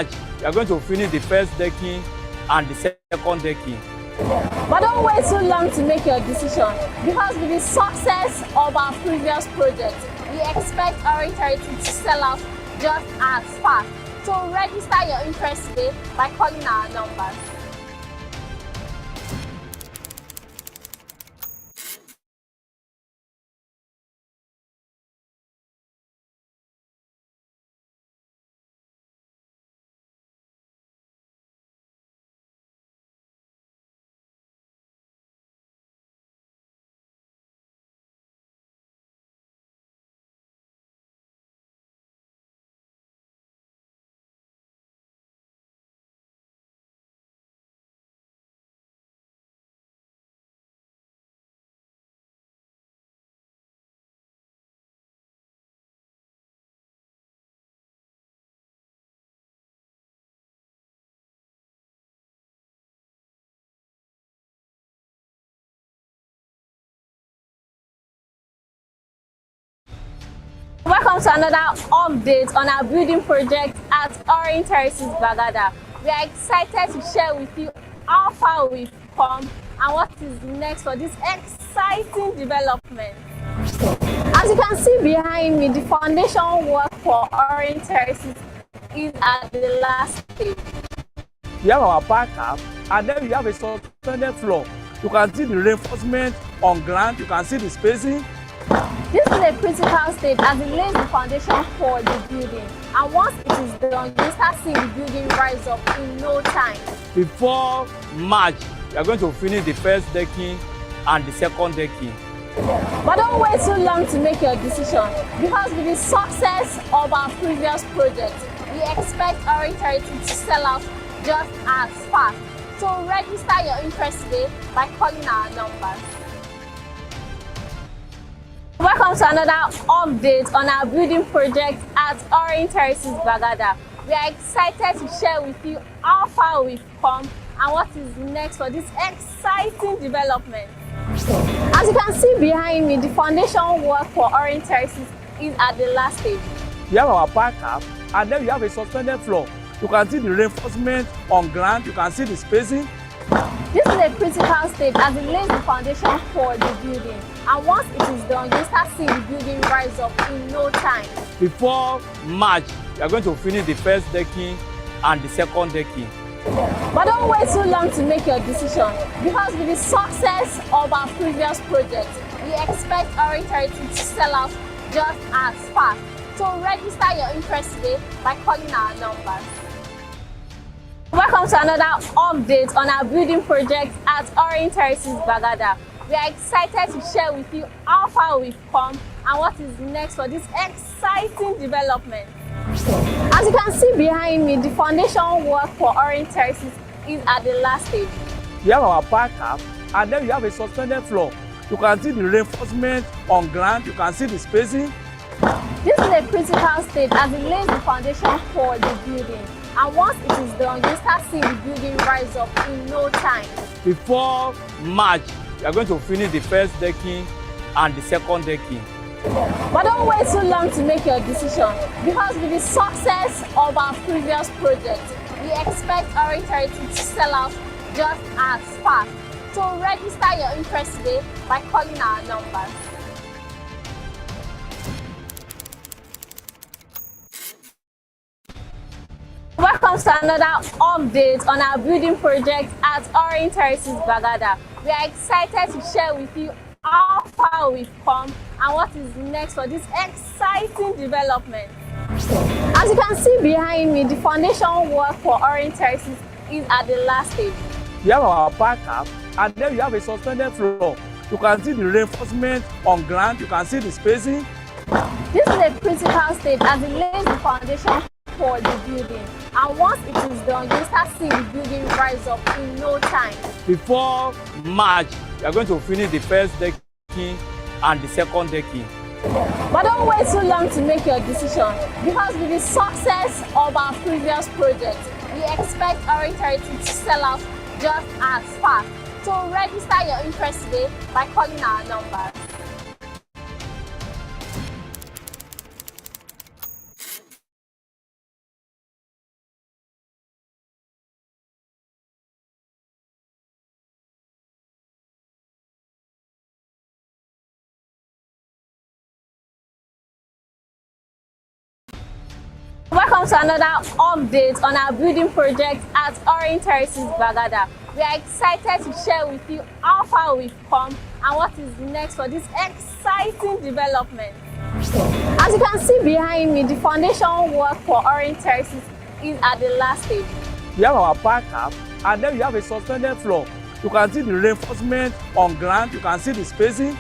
we are going to finish the first decking and the second decking. But don't wait too long to make your decision, because with the success of our previous project, we expect Orange Heritage to sell out just as fast. So register your interest today by calling our numbers. Welcome to another update on our building project at Orange Terraces, Bagada. We are excited to share with you how far we've come and what is next for this exciting development. As you can see behind me, the foundation work for Orange Terraces is at the last stage. We have our back cap and then we have a suspended floor. You can see the reinforcement on ground, you can see the spacing. This is a critical stage as it lays the foundation for the building, and once it is done, you start seeing the building rise up in no time. Before March, we are going to finish the first decking and the second decking. But don't wait too long to make your decision, because with the success of our previous project, we expect Orange Heritage to sell out just as fast. So register your interest today by calling our numbers. Welcome to another update on our building project at Orange Terraces, Bagada. We are excited to share with you how far we've come and what is next for this exciting development. As you can see behind me, the foundation work for Orange Terraces is at the last stage. We have our back cap and then we have a suspended floor. You can see the reinforcement on ground, you can see the spacing. This is a critical stage as it lays the foundation for the building, and once it is done, you start seeing the building rise up in no time. Before March, we are going to finish the first decking and the second decking. But don't wait too long to make your decision, because with the success of our previous project, we expect Orange Heritage to sell out just as fast. So register your interest today by calling our numbers. Welcome to another update on our building project at Orange Terraces, Bagada. We are excited to share with you how far we've come and what is next for this exciting development. As you can see behind me, the foundation work for Orange Terraces is at the last stage. We have our back cap and then we have a suspended floor. You can see the reinforcement on ground, you can see the spacing. This is a critical stage as it lays the foundation for the building, and once it is done, you start seeing the building rise up in no time. Before March, we are going to finish the first decking and the second decking. But don't wait too long to make your decision, because with the success of our previous project, we expect Orange Heritage to sell out just as fast. So register your interest today by calling our numbers. Welcome to another update on our building project at Orange Terraces, Bagada. We are excited to share with you how far we've come and what is next for this exciting development. As you can see behind me, the foundation work for Orange Terraces is at the last stage. We have our back cap and then we have a suspended floor. You can see the reinforcement on ground, you can see the spacing. This is a critical stage as it lays the foundation for the building, and once it is done, you start seeing the building rise up in no time. Before March, we are going to finish the first decking and the second decking. But don't wait too long to make your decision, because with the success of our previous project, we expect Orange Heritage to sell out just as fast. So register your interest today by calling our numbers. Welcome to another update on our building project at Orange Terraces, Bagada. We are excited to share with you how far we've come and what is next for this exciting development. As you can see behind me, the foundation work for Orange Terraces is at the last stage. We have our backup, and then we have a suspended floor. You can see the reinforcement on ground, you can see the spacing.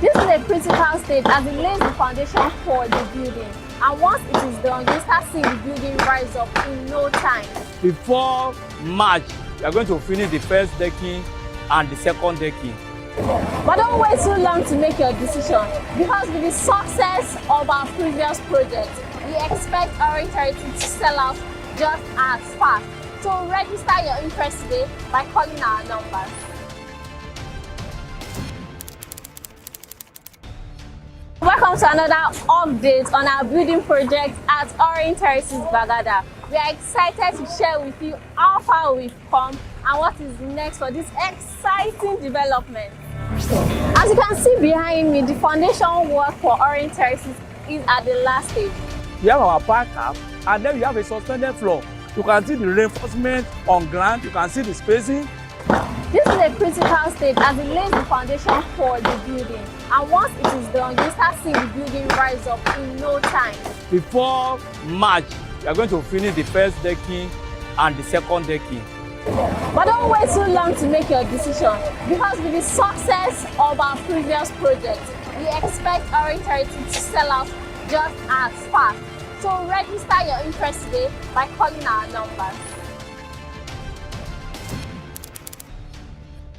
This is a critical stage as it lays the foundation for the building. And once it is done, you start seeing the building rise up in no time. Before March, we are going to finish the first decking and the second decking. But don't wait too long to make your decision, because with the success of our previous project, we expect Orange Terraces to sell out just as fast. So register your interest today by calling our numbers. Welcome to another update on our building project at Orange Terraces, Bagada. We are excited to share with you how far we've come and what is next for this exciting development. As you can see behind me, the foundation work for Orange Terraces is at the last stage. We have our backup, and then we have a suspended floor. You can see the reinforcement on ground, you can see the spacing. This is a critical stage as it lays the foundation for the building. And once it is done, you start seeing the building rise up in no time. Before March, we are going to finish the first decking and the second decking. But don't wait too long to make your decision, because with the success of our previous project, we expect Orange Terraces to sell out just as fast. So register your interest today by calling our numbers.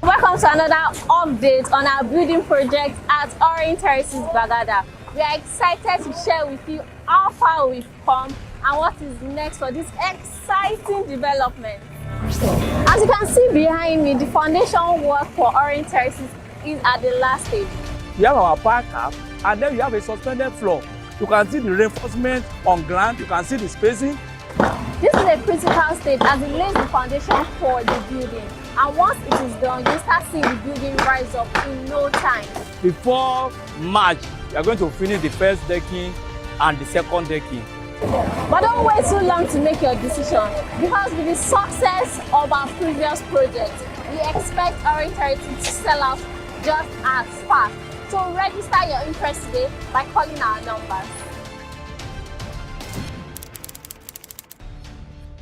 Welcome to another update on our building project at Orange Terraces, Bagada. We are excited to share with you how far we've come and what is next for this exciting development. As you can see behind me, the foundation work for Orange Terraces is at the last stage. We have our backup, and then we have a suspended floor. You can see the reinforcement on ground, you can see the spacing. This is a critical stage as it lays the foundation for the building. And once it is done, you start seeing the building rise up in no time. Before March, we are going to finish the first decking and the second decking. But don't wait too long to make your decision, because with the success of our previous project, we expect Orange Terraces to sell out just as fast. So register your interest today by calling our numbers.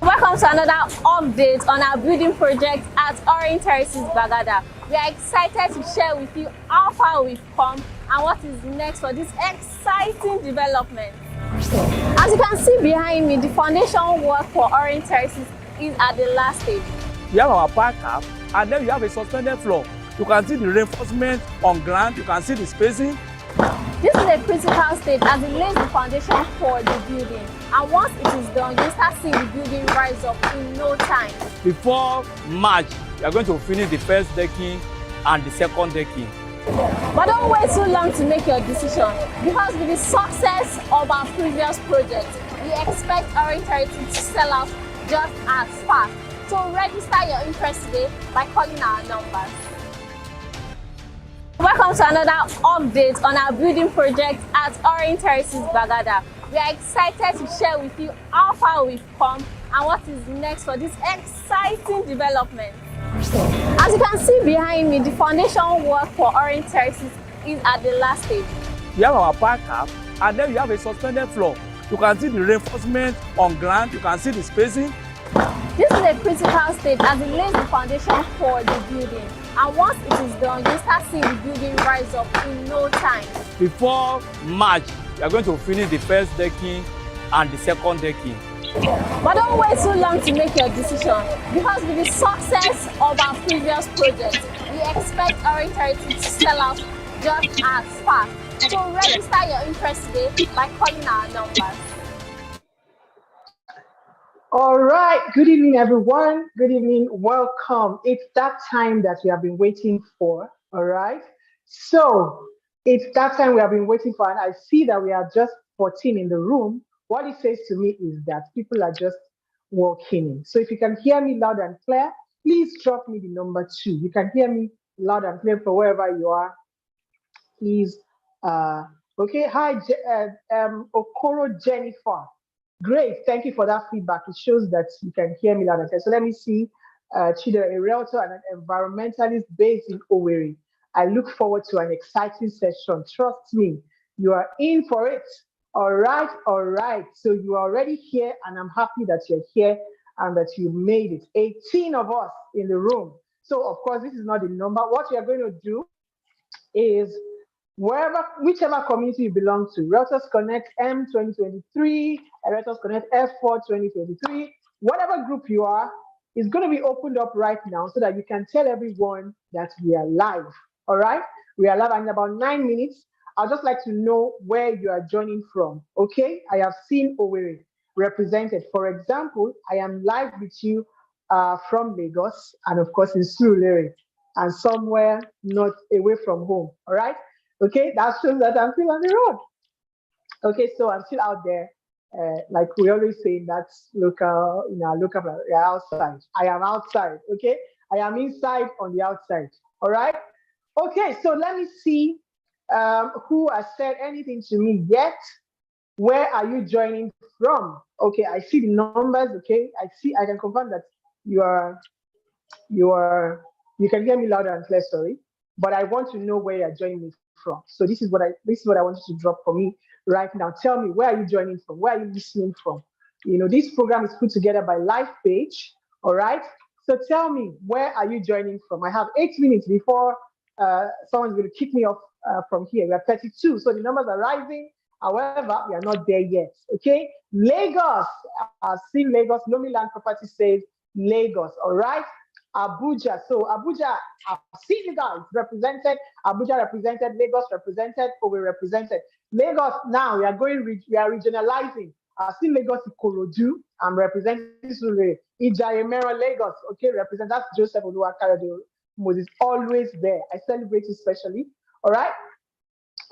Welcome to another update on our building project at Orange Terraces, Bagada. We are excited to share with you how far we've come and what is next for this exciting development. As you can see behind me, the foundation work for Orange Terraces is at the last stage. We have our backup, and then we have a suspended floor. You can see the reinforcement on ground, you can see the spacing. This is a critical stage as it lays the foundation for the building. And once it is done, you start seeing the building rise up in no time. Before March, we are going to finish the first decking and the second decking. But don't wait too long to make your decision, because with the success of our previous project, we expect Orange Terraces to sell out just as fast. So register your interest today by calling our numbers. Welcome to another update on our building project at Orange Terraces, Bagada. We are excited to share with you how far we've come and what is next for this exciting development. As you can see behind me, the foundation work for Orange Terraces is at the last stage. We have our backup, and then we have a suspended floor. You can see the reinforcement on ground, you can see the spacing. This is a critical stage as it lays the foundation for the building. And once it is done, you start seeing the building rise up in no time. Before March, we are going to finish the first decking and the second decking. But don't wait too long to make your decision, because with the success of our previous project, we expect Orange Terraces to sell out just as fast. So register your interest today by calling our numbers. All right, good evening, everyone. Good evening, welcome. It's that time that we have been waiting for, all right? So it's that time we have been waiting for, and I see that we are just 14 in the room. What it says to me is that people are just walking in. So if you can hear me loud and clear, please drop me the number 2. You can hear me loud and clear from wherever you are. Please, okay, hi, Okoro Jennifer. Great. Thank you for that feedback. It shows that you can hear me loud and clear. So let me see. Chida, a realtor and an environmentalist based in Owerri. I look forward to an exciting session. Trust me, you are in for it. All right, all right. So you are already here, and I'm happy that you're here and that you made it. 18 of us in the room. So, of course, this is not the number. What we are going to do is whichever community you belong to, Realtors Connect M 2023, Realtors Connect F4 2023, whatever group you are, is going to be opened up right now so that you can tell everyone that we are live. All right? We are live in about 9 minutes. I'd just like to know where you are joining from. Okay? I have seen Owerri represented. For example, I am live with you from Lagos and, of course, in Surulere and somewhere not away from home. All right? Okay, that shows that I'm still on the road. Okay, so I'm still out there. Like we always say, that's local, local, we are outside. I am outside, okay? I am inside on the outside, all right? Okay, so let me see who has said anything to me yet. Where are you joining from? Okay, I see the numbers, okay? I can confirm that you can hear me louder and clear, sorry. But I want to know where you're joining me from. So this is what I want you to drop for me right now. Tell me, where are you joining from? Where are you listening from? This program is put together by Lifepage. All right. So tell me, where are you joining from? I have 8 minutes before someone's going to kick me off from here. We are 32, so the numbers are rising. However, we are not there yet. Okay. Lagos. I've seen Lagos. Lomi Land Property says Lagos. All right. Abuja. So Abuja, I've seen you guys represented. Abuja represented. Lagos represented. Owerri represented. Lagos now we are regionalizing. I've seen Lagos Ikorodu. I'm representing Surulere. Ijayemero Lagos. Okay, represent. That's Joseph Oluwakarade Moses. Always there. I celebrate you specially. All right.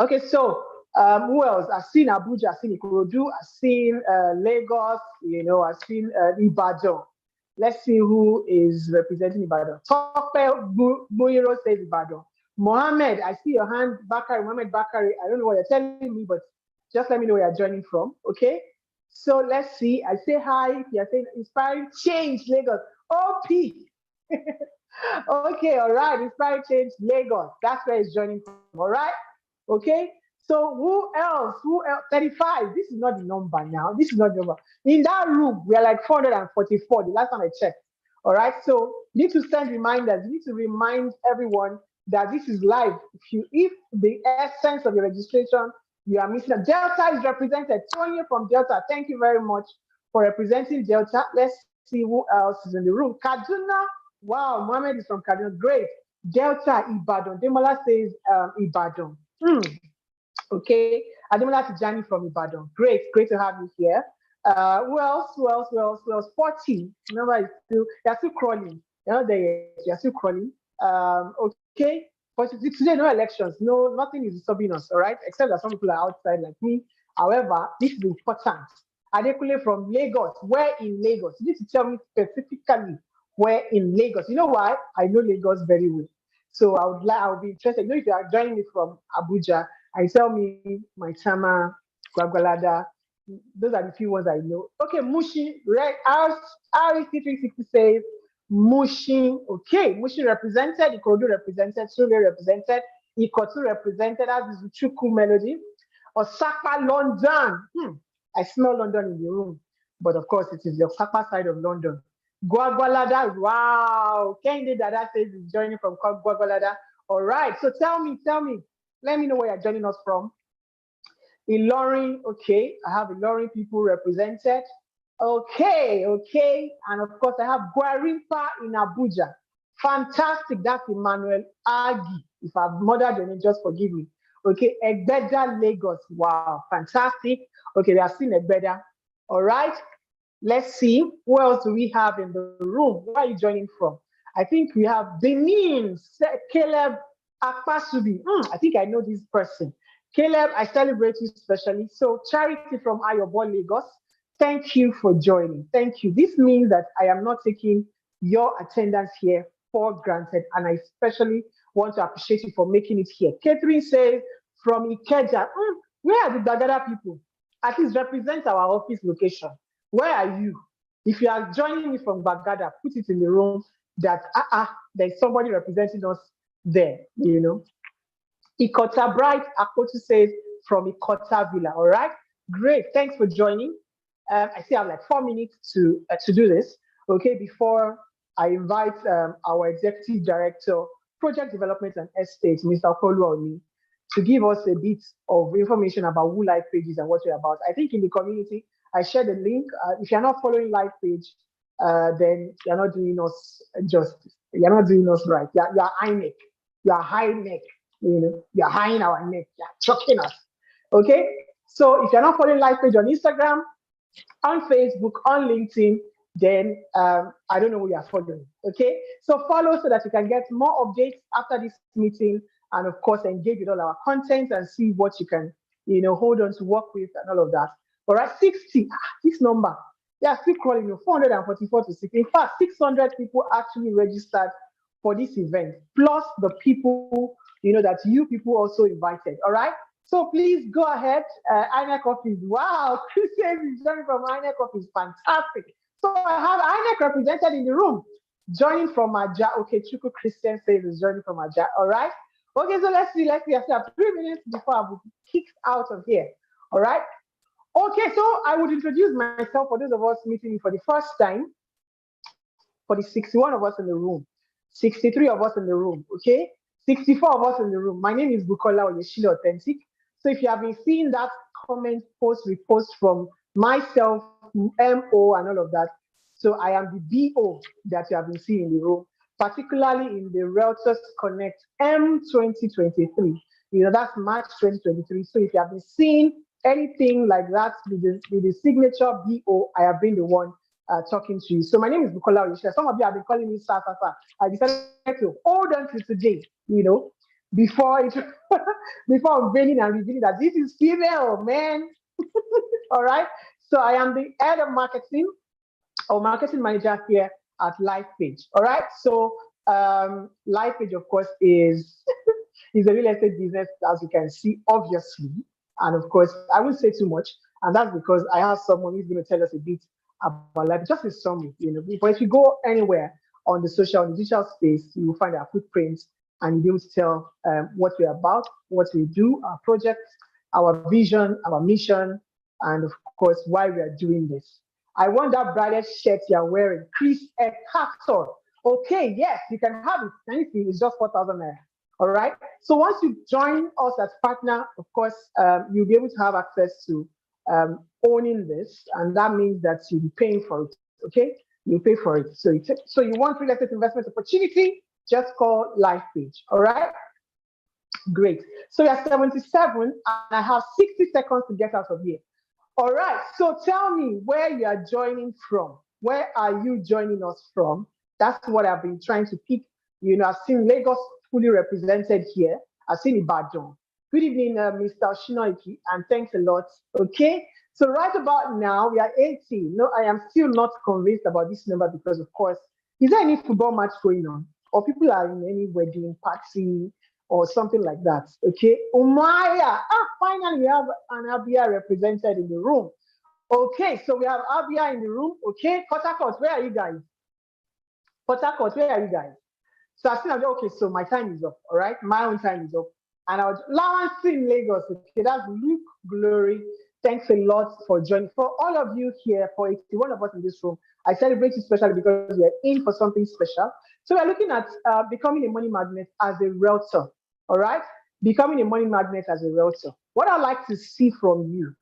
Okay. So who else? I've seen Abuja. I've seen Ikorodu. I've seen Lagos. I've seen Ibadan. Let's see who is representing Ibadan. Tope Muiro says Ibadan. Mohammed, I see your hand. Bakari, Mohammed Bakari. I don't know what you're telling me, but just let me know where you're joining from. Okay. So let's see. I say hi. You're saying inspiring change, Lagos. OP. Okay. All right. Inspiring change, Lagos. That's where he's joining from. All right. Okay. So who else? 35. This is not the number now. This is not the number. In that room, we are like 444. The last time I checked. All right. So you need to send reminders. You need to remind everyone that this is live. If the essence of your registration, you are missing. Delta is represented. Tonya from Delta. Thank you very much for representing Delta. Let's see who else is in the room. Kaduna. Wow, Mohammed is from Kaduna. Great. Delta, Ibadan. Demola says Ibadan. Okay, Ademola Tijani from Ibadan. Great to have you here. Who else? 40. Remember, they're still crawling. They're still crawling. Okay, but today, no elections. No, nothing is disturbing us, all right? Except that some people are outside like me. However, this is important. Adekule from Lagos. Where in Lagos? You need to tell me specifically where in Lagos. You know why? I know Lagos very well. So I would be interested. If you are joining me from Abuja, I tell me my Tama, Gwagwalada. Those are the few ones I know. Okay, Mushi, right? REC360 says Mushi. Okay, Mushi represented, Ikorodu represented, Surulere represented, Ikotu represented. As is Chuku Melody. Osaka, London. I smell London in the room, but of course it is the Osaka side of London. Gwagwalada, wow. Kende Dada says he's joining from Gwagwalada. All right, so tell me. Let me know where you're joining us from. Ilorin, okay. I have Ilorin people represented. Okay. And of course, I have Guarimpa in Abuja. Fantastic. That's Emmanuel Agi. If I've murdered your name, just forgive me. Okay. Egbeda, Lagos. Wow. Fantastic. Okay, we have seen Egbeda. All right. Let's see. Who else do we have in the room? Where are you joining from? I think we have Benin, Caleb Akpasubi. I think I know this person. Caleb, I celebrate you specially. So Charity from Ayobo, Lagos, thank you for joining. Thank you. This means that I am not taking your attendance here for granted, and I especially want to appreciate you for making it here. Catherine says from Ikeja, where are the Bagada people? at least represent our office location. Where are you? If you are joining me from Bagada, put it in the room that there's somebody representing us there, you know. Ikota Bright Akotu says from Ikota Villa. All right, great. Thanks for joining. I still have like 4 minutes to do this. Okay, before I invite our executive director, project development and estates, Mr. Koluoni, to give us a bit of information about who Lifepage is and what we're about. I think in the community, I shared the link. If you're not following Lifepage, then you're not doing us justice. You're not doing us right. You're high neck. You're high neck. You know, you're high in our neck. You're choking us. Okay. So if you're not following Lifepage on Instagram, on Facebook, on LinkedIn, then I don't know who you are following. Okay. So follow so that you can get more updates after this meeting, and of course engage with all our content and see what you can, you know, hold on to, work with, and all of that. All right, 60. This number. They are still crawling, 444 to 60. In fact, 600 people actually registered for this event, plus the people, you know, that you people also invited. All right. So please go ahead. INEC office. Wow, Christian is joining from INEC office. Fantastic. So I have INEC represented in the room, joining from Aja. Okay, Chuku Christian says is joining from Aja. All right. Okay, so let's see. I still have 3 minutes before I will kick out of here. All right. Okay, so I would introduce myself for those of us meeting for the first time, for the 61 of us in the room, 63 of us in the room, okay? 64 of us in the room. My name is Bukola Oyeshile Authentic. So if you have been seeing that comment, post, repost from myself, MO, and all of that, so I am the BO that you have been seeing in the room, particularly in the Realtors Connect M 2023. You know, that's March 2023. So if you have been seeing anything like that with the signature BO, I have been the one talking to you. So my name is Bukola Oyeshile. Some of you have been calling me Sa. I decided to hold on to today, you know, before unveiling and revealing that this is female, man. All right. So I am the head of marketing or marketing manager here at Lifepage. All right. So Lifepage, of course, is a real estate business, as you can see, obviously. And of course, I won't say too much, and that's because I have someone who's going to tell us a bit about life, just a summary, you know. But if you go anywhere on the digital space, you will find our footprints, and you'll be able to tell what we're about, what we do, our projects, our vision, our mission, and of course, why we are doing this. I want that brightest shirt you're wearing, Chris Ekator. Okay, yes, you can have it. Can you see? It's just 4,000 naira. All right. So once you join us as partner, of course, you'll be able to have access to owning this, and that means that you'll be paying for it. Okay, you pay for it. So you want real estate investment opportunity? Just call Lifepage. All right. Great. So we are 77, and I have 60 seconds to get out of here. All right. So tell me where you are joining from. Where are you joining us from? That's what I've been trying to pick. You know, I've seen Lagos fully represented here. I've seen Ibadan. Good evening, Mr. Shinoiki, and thanks a lot. Okay, so right about now, we are 80. No, I am still not convinced about this number because, of course, is there any football match going on? Or people are in any wedding party or something like that? Okay, Umaya, finally we have an Abia represented in the room. Okay, so we have Abia in the room. Okay, Port Harcourt, where are you guys? Port Harcourt, where are you guys? So I said, okay, so my time is up, all right? My own time is up. And I was Lawrence in Lagos. Okay, that's Luke Glory. Thanks a lot for joining. For all of you here, for 81 of us in this room, I celebrate you especially because we are in for something special. So we're looking at becoming a money magnet as a realtor, all right? Becoming a money magnet as a realtor. What I'd like to see from you,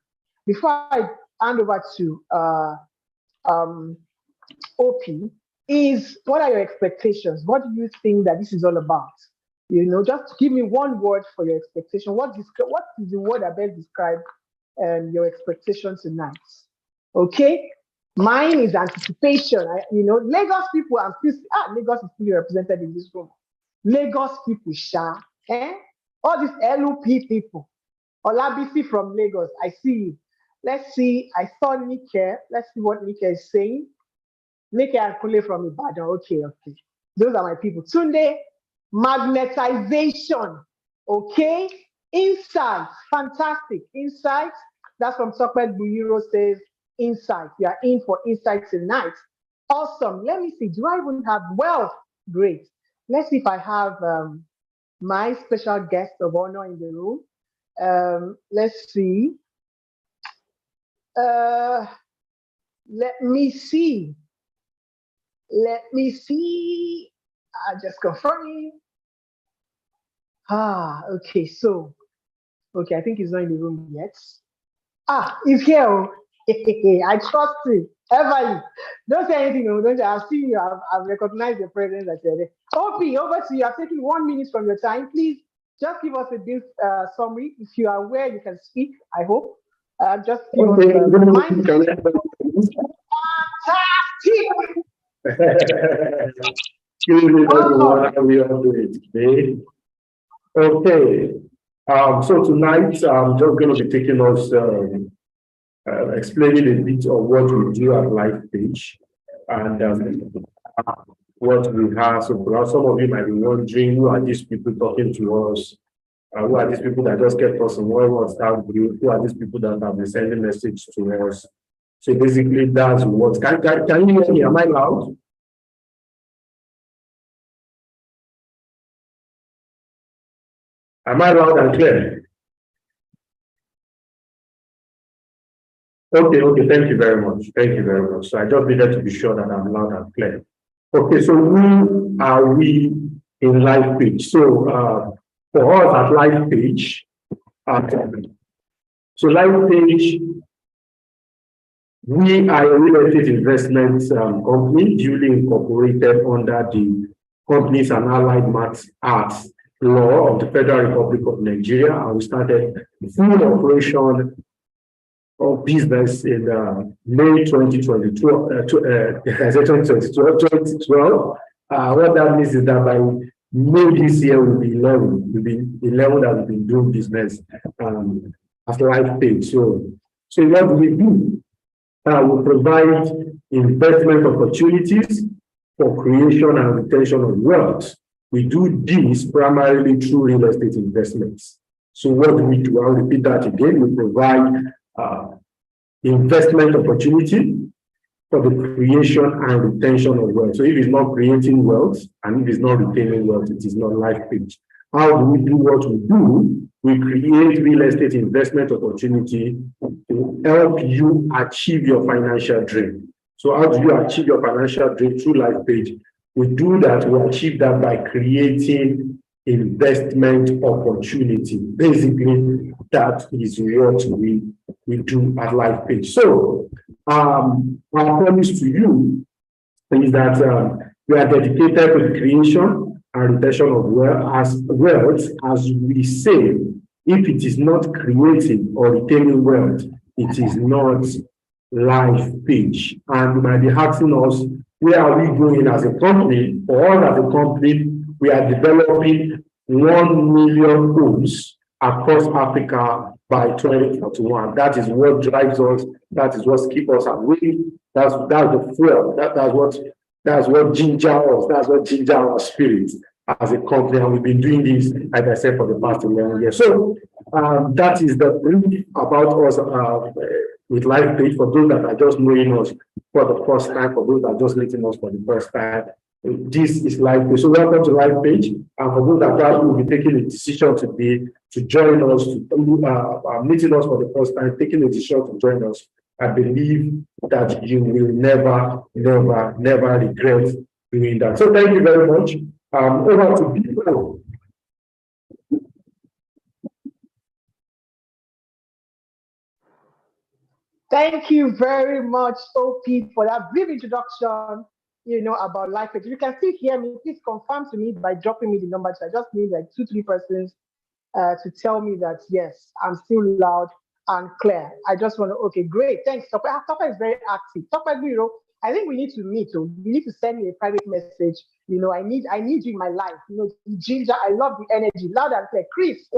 before I hand over to OP, is what are your expectations? What do you think that this is all about? You know, just give me one word for your expectation. What is the word that best describes your expectation tonight? Okay, mine is anticipation. You know, Lagos people, Lagos is fully represented in this room. Lagos people, all these LUP people. Olabisi from Lagos, I see you. Let's see, I saw Nike. Let's see what Nike is saying. Nike and Kule from Ibadan. Okay. Those are my people. Tunde, magnetization. Okay. Insights. Fantastic. Insights. That's from Tokped Buyiro says, insight. We are in for insight tonight. Awesome. Let me see. Do I even have wealth? Great. Let's see if I have my special guest of honor in the room. Let's see. Let me see. Let me see. Just confirming. Okay. So, okay, I think he's not in the room yet. He's here. I trust you. Everly. Don't say anything. No, don't. I've seen you. I've recognized your presence. I said, Opie, over to you. I've taken 1 minute from your time. Please just give us a brief summary. If you are aware, you can speak. I hope. Just give us fantastic. Good evening, everyone. How we are doing today? Okay. So tonight I'm just going to be taking us explaining a bit of what we do at Lifepage and what we have. So perhaps some of you might be wondering, who are these people talking to us? Who are these people that just kept us in one WhatsApp group? Who are these people that have been sending messages to us? So basically, that's what. Can you hear me? Am I loud? Am I loud and clear? Okay, thank you very much. Thank you very much. So I just needed to be sure that I'm loud and clear. Okay, so who are we in Lifepage? So for us at Lifepage, so Lifepage, we are a real estate investment company duly incorporated under the Companies and Allied Acts law of the Federal Republic of Nigeria, and we started full operation of business in May 2012. What that means is that by May this year will be 11. Will be 11 that we've been doing business as Lifepage. So what do we do? We provide investment opportunities for creation and retention of wealth. We do this primarily through real estate investments. So what do we do? I'll repeat that again. We provide investment opportunity for the creation and retention of wealth. So if it's not creating wealth and if it's not retaining wealth, it is not Lifepage. How do we do what we do? We create real estate investment opportunity to help you achieve your financial dream. So how do you achieve your financial dream through Lifepage? We do that, we achieve that by creating investment opportunity. Basically, that is what we do at Lifepage. So our promise to you is that we are dedicated to the creation and retention of wealth, as we say. If it is not creating or retaining wealth, it is not Lifepage. And you might be asking us, where are we going as a company? For us as a company, we are developing 1 million homes across Africa by 2041. That is what drives us. That is what keeps us awake. That's the fuel. That's what ginger us. That's what ginger our spirit as a company. And we've been doing this, like I said, for the past 11 years. So that is the brief about us with Lifepage. For those that are just knowing us for the first time, for those that are just meeting us for the first time, this is Lifepage. So welcome to Lifepage. And for those that will be taking a decision today to join us, meeting us for the first time, taking a decision to join us, I believe that you will never regret doing that. So thank you very much. Over to people. Thank you very much, OP, for that brief introduction, about Lifepage. If you can still hear me, please confirm to me by dropping me the numbers. I just need like 2-3 persons to tell me that, yes, I'm still loud and clear. I just want to, okay, great. Thanks, Topper. Topper is very active. Topper, I think we need to meet. You need to send me a private message. I need you in my life. Ginger, I love the energy. Loud and clear. Chris,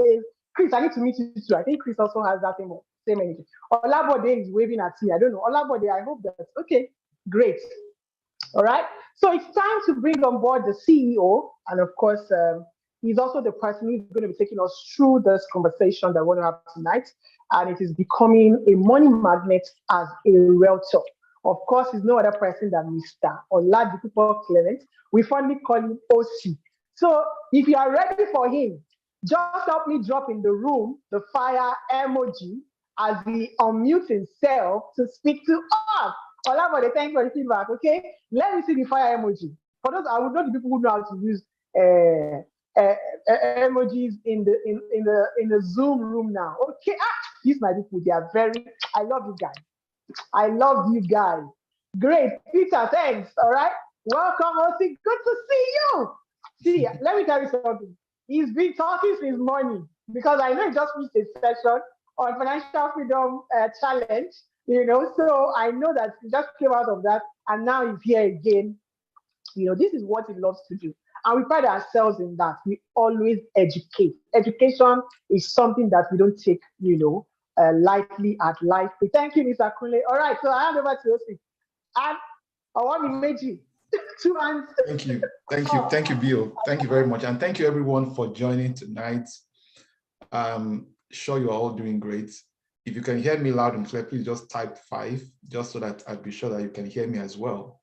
I need to meet you too. I think Chris also has that same energy. Olabode is waving at me. I don't know. Olabode, I hope that's okay. Great. All right. So it's time to bring on board the CEO. And of course, he's also the person who's going to be taking us through this conversation that we want to have tonight. and it is becoming a money magnet as a realtor. Of course, he's no other person than Mr. Oladipupo Clement. We fondly call him OC. So if you are ready for him, just help me drop in the room the fire emoji as he unmutes himself to speak to us. Olabode, thanks for the feedback, okay? Let me see the fire emoji. For those, I would know the people who know how to use emojis in the Zoom room now. Okay, these my people, they are very, I love you guys. I love you guys. Great, Peter, thanks, all right? Welcome, Osi, good to see you. See, let me tell you something. He's been talking since morning because I know he just finished a session on Financial Freedom Challenge, so I know that he just came out of that and now he's here again. This is what he loves to do. And we pride ourselves in that. We always educate. Education is something that we don't take, lightly at life. Thank you, Mr. Kunle. All right, so I hand over to Osi. And I want to meet you. 2 hands. Thank you, Bill. Thank you very much. And thank you everyone for joining tonight. Sure you're all doing great. If you can hear me loud and clear, please just type 5, just so that I'll be sure that you can hear me as well.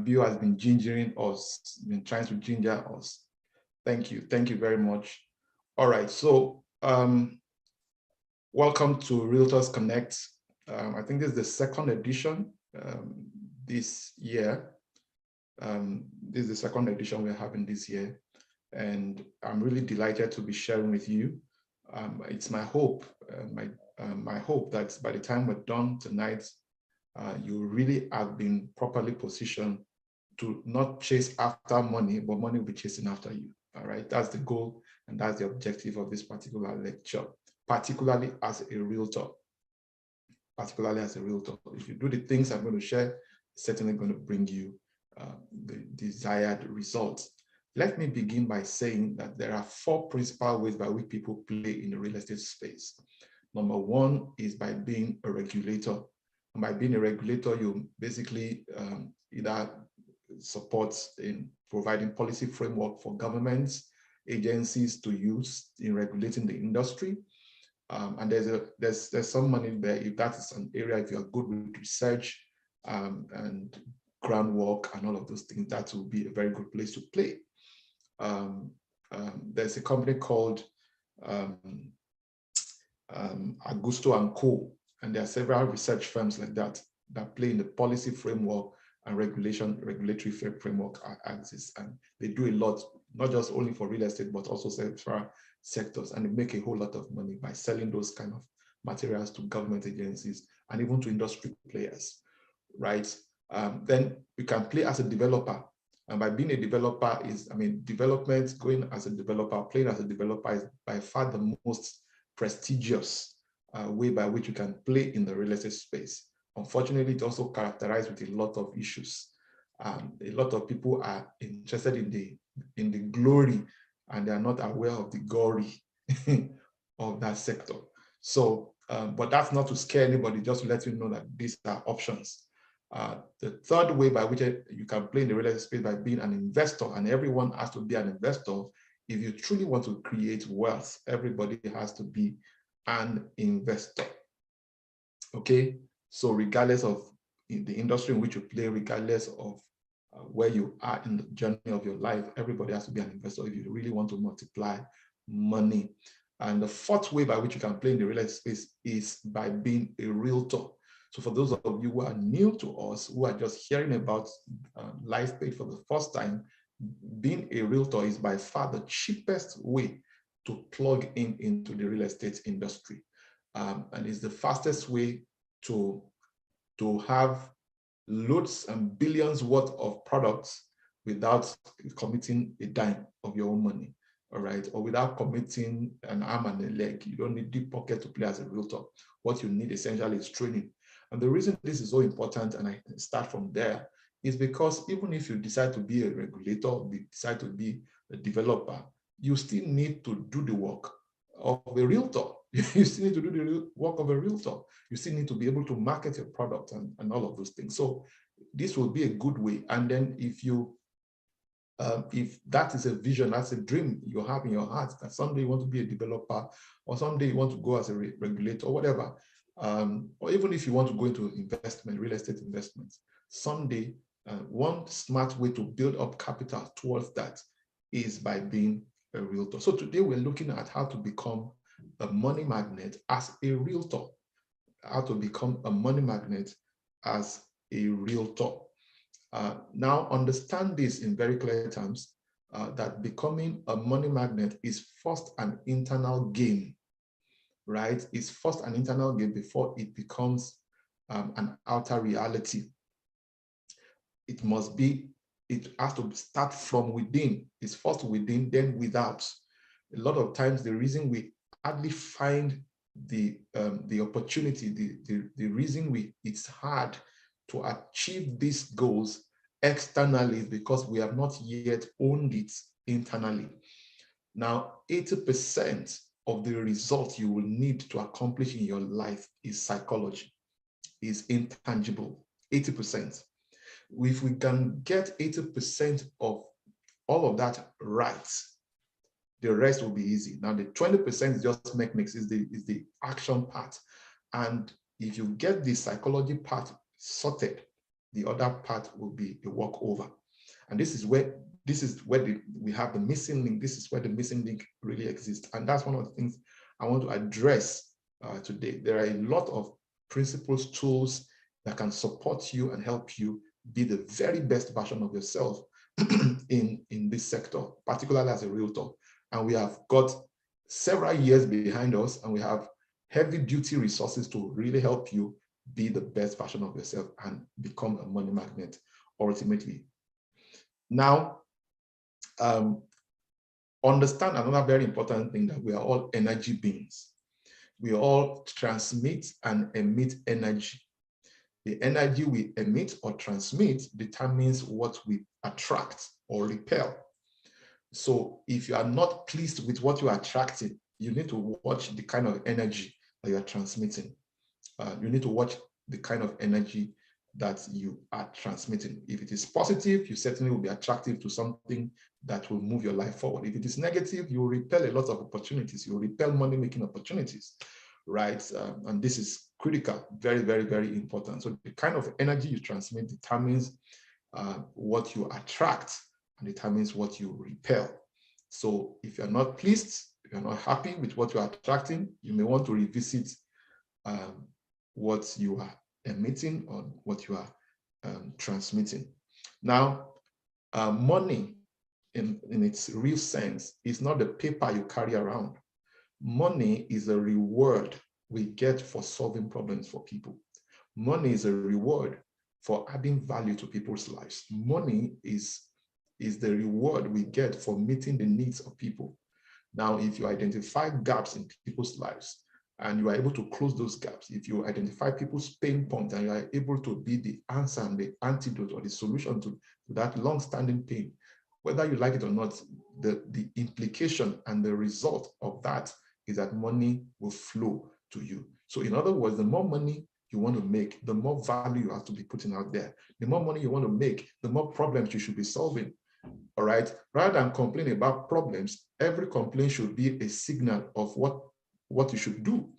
Bill has been gingering us, been trying to ginger us. Thank you very much. All right, so welcome to Realtors Connect. I think this is the 2nd edition this year. This is the 2nd edition we're having this year, and I'm really delighted to be sharing with you. It's my hope, my hope that by the time we're done tonight, you really have been properly positioned to not chase after money, but money will be chasing after you. All right, that's the goal and that's the objective of this particular lecture, particularly as a realtor. If you do the things I'm going to share, it's certainly going to bring you the desired results. Let me begin by saying that there are 4 principal ways by which people play in the real estate space. Number 1 is by being a regulator. And by being a regulator, you basically either support in providing policy framework for governments, agencies to use in regulating the industry. And there's some money there if that is an area, if you're good with research and groundwork and all of those things, that will be a very good place to play. There's a company called Augusto and Co. And there are several research firms like that play in the policy framework and regulatory framework axis. And they do a lot, not just only for real estate, but also several sectors. And they make a whole lot of money by selling those kind of materials to government agencies and even to industry players, right? Then you can play as a developer. And by being a developer development, going as a developer, playing as a developer is by far the most prestigious way by which you can play in the real estate space. Unfortunately, it's also characterized with a lot of issues. A lot of people are interested in the glory, and they are not aware of the gory of that sector. So, but that's not to scare anybody, just to let you know that these are options. The 3rd way by which you can play in the real estate space by being an investor, and everyone has to be an investor. If you truly want to create wealth, everybody has to be an investor. Okay, so regardless of the industry in which you play, regardless of where you are in the journey of your life, everybody has to be an investor if you really want to multiply money. And the 4th way by which you can play in the real estate space is by being a realtor. So for those of you who are new to us, who are just hearing about Lifepage for the first time, being a realtor is by far the cheapest way to plug into the real estate industry. And it's the fastest way to have loads and billions worth of products without committing a dime of your own money, all right? Or without committing an arm and a leg. You don't need deep pocket to play as a realtor. What you need essentially is training. And the reason this is so important, and I start from there, is because even if you decide to be a regulator, or decide to be a developer, you still need to do the work of a realtor. You still need to do the work of a realtor. You still need to be able to market your product and all of those things. So this will be a good way. And then if you if that is a vision, that's a dream you have in your heart, that someday you want to be a developer, or someday you want to go as a regulator, or whatever, or even if you want to go into investment, real estate investments, someday, one smart way to build up capital towards that is by being a realtor. So today we're looking at how to become a money magnet as a realtor, how to become a money magnet as a realtor. Now understand this in very clear terms, that becoming a money magnet is first an internal game, right? It's first an internal game before it becomes an outer reality. It has to start from within. It's first within, then without. A lot of times the reason we hardly find the opportunity, the reason it's hard to achieve these goals externally is because we have not yet owned it internally. Now, 80% of the results you will need to accomplish in your life is psychology, is intangible, 80%. If we can get 80% of all of that right, the rest will be easy. Now, the 20% is just mechanics, is the action part. And if you get the psychology part sorted, the other part will be a walkover. And this is where we have the missing link. This is where the missing link really exists. And that's one of the things I want to address today. There are a lot of principles, tools that can support you and help you be the very best version of yourself in this sector, particularly as a realtor. And we have got several years behind us, and we have heavy duty resources to really help you be the best version of yourself and become a money magnet ultimately. Now, understand another very important thing, that we are all energy beings. We all transmit and emit energy. The energy we emit or transmit determines what we attract or repel. So if you are not pleased with what you are attracting, you need to watch the kind of energy that you are transmitting. You need to watch the kind of energy that you are transmitting. If it is positive, you certainly will be attractive to something that will move your life forward. If it is negative, you will repel a lot of opportunities. You will repel money-making opportunities, right? And this is critical, very, very, very important. So the kind of energy you transmit determines what you attract and determines what you repel. So if you're not pleased, if you're not happy with what you're attracting, you may want to revisit what you are emitting or what you are transmitting. Now, money in its real sense is not the paper you carry around. Money is a reward we get for solving problems for people. Money is a reward for adding value to people's lives. Money is the reward we get for meeting the needs of people. Now, if you identify gaps in people's lives and you are able to close those gaps, if you identify people's pain points and you are able to be the answer and the antidote or the solution to that long-standing pain, whether you like it or not, the implication and the result of that is that money will flow to you. So in other words, the more money you want to make, the more value you have to be putting out there. The more money you want to make, the more problems you should be solving. All right. Rather than complaining about problems, every complaint should be a signal of what you should do.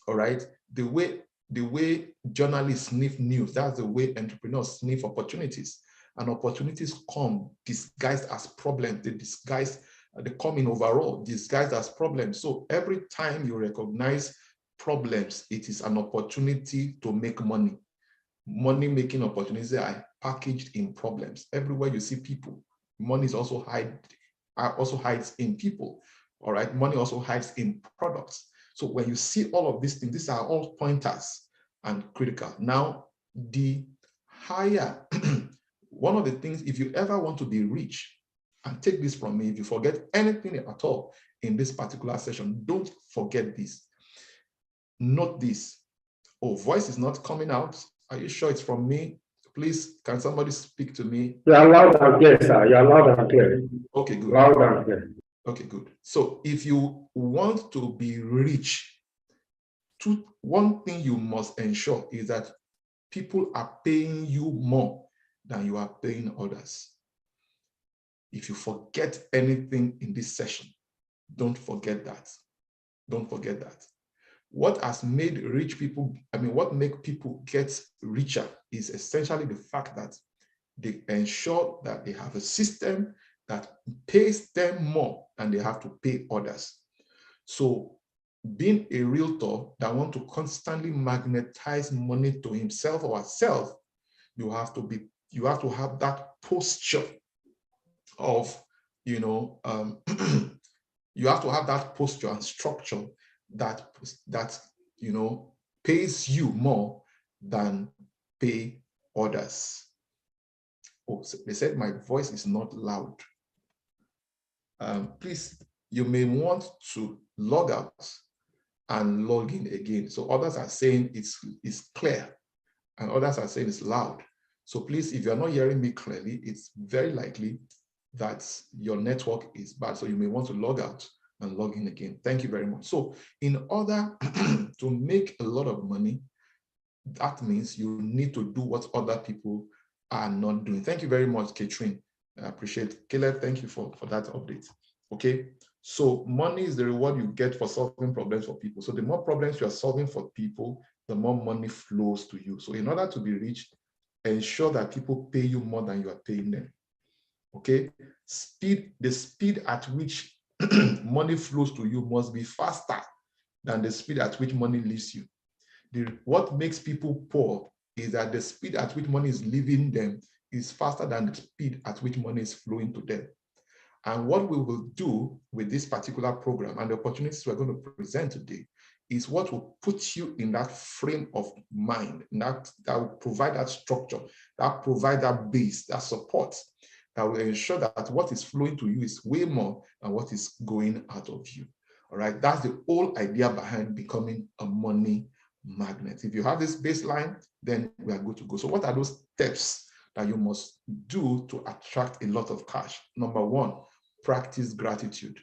All right. The way journalists sniff news, that's the way entrepreneurs sniff opportunities. And opportunities come disguised as problems. They come in overall, disguised as problems. So every time you recognize problems, it is an opportunity to make money. Money-making opportunities are packaged in problems. Everywhere you see people, money is also hides in people. All right, money also hides in products. So when you see all of these things, these are all pointers and critical. Now, the higher, one of the things, if you ever want to be rich, and take this from me, if you forget anything at all in this particular session, don't forget this. Note this. Oh, voice is not coming out. Are you sure it's from me? Please, can somebody speak to me? You're loud and clear, sir. You're loud and clear. Okay, good. Loud and clear. Okay, good. So if you want to be rich, one thing you must ensure is that people are paying you more than you are paying others. If you forget anything in this session, don't forget that. Don't forget that. What has made rich people, what makes people get richer is essentially the fact that they ensure that they have a system that pays them more than they have to pay others. So being a realtor that want to constantly magnetize money to himself or herself, you have to have that posture of, you have to have that posture and structure that pays you more than pay others. Oh, so they said my voice is not loud. Please, you may want to log out and log in again. So others are saying it's clear and others are saying it's loud. So please, if you're not hearing me clearly, it's very likely that your network is bad. So you may want to log out and log in again. Thank you very much. So in order to make a lot of money, that means you need to do what other people are not doing. Thank you very much, Catherine. I appreciate it. Caleb, thank you for that update. Okay, so money is the reward you get for solving problems for people. So the more problems you are solving for people, the more money flows to you. So in order to be rich, ensure that people pay you more than you are paying them. Okay, the speed at which money flows to you must be faster than the speed at which money leaves you. What makes people poor is that the speed at which money is leaving them is faster than the speed at which money is flowing to them. And what we will do with this particular program and the opportunities we're going to present today is what will put you in that frame of mind, that will provide that structure, that provide that base, that support, that will ensure that what is flowing to you is way more than what is going out of you. All right, that's the whole idea behind becoming a money magnet. If you have this baseline, then we are good to go. So what are those steps that you must do to attract a lot of cash? Number one, practice gratitude.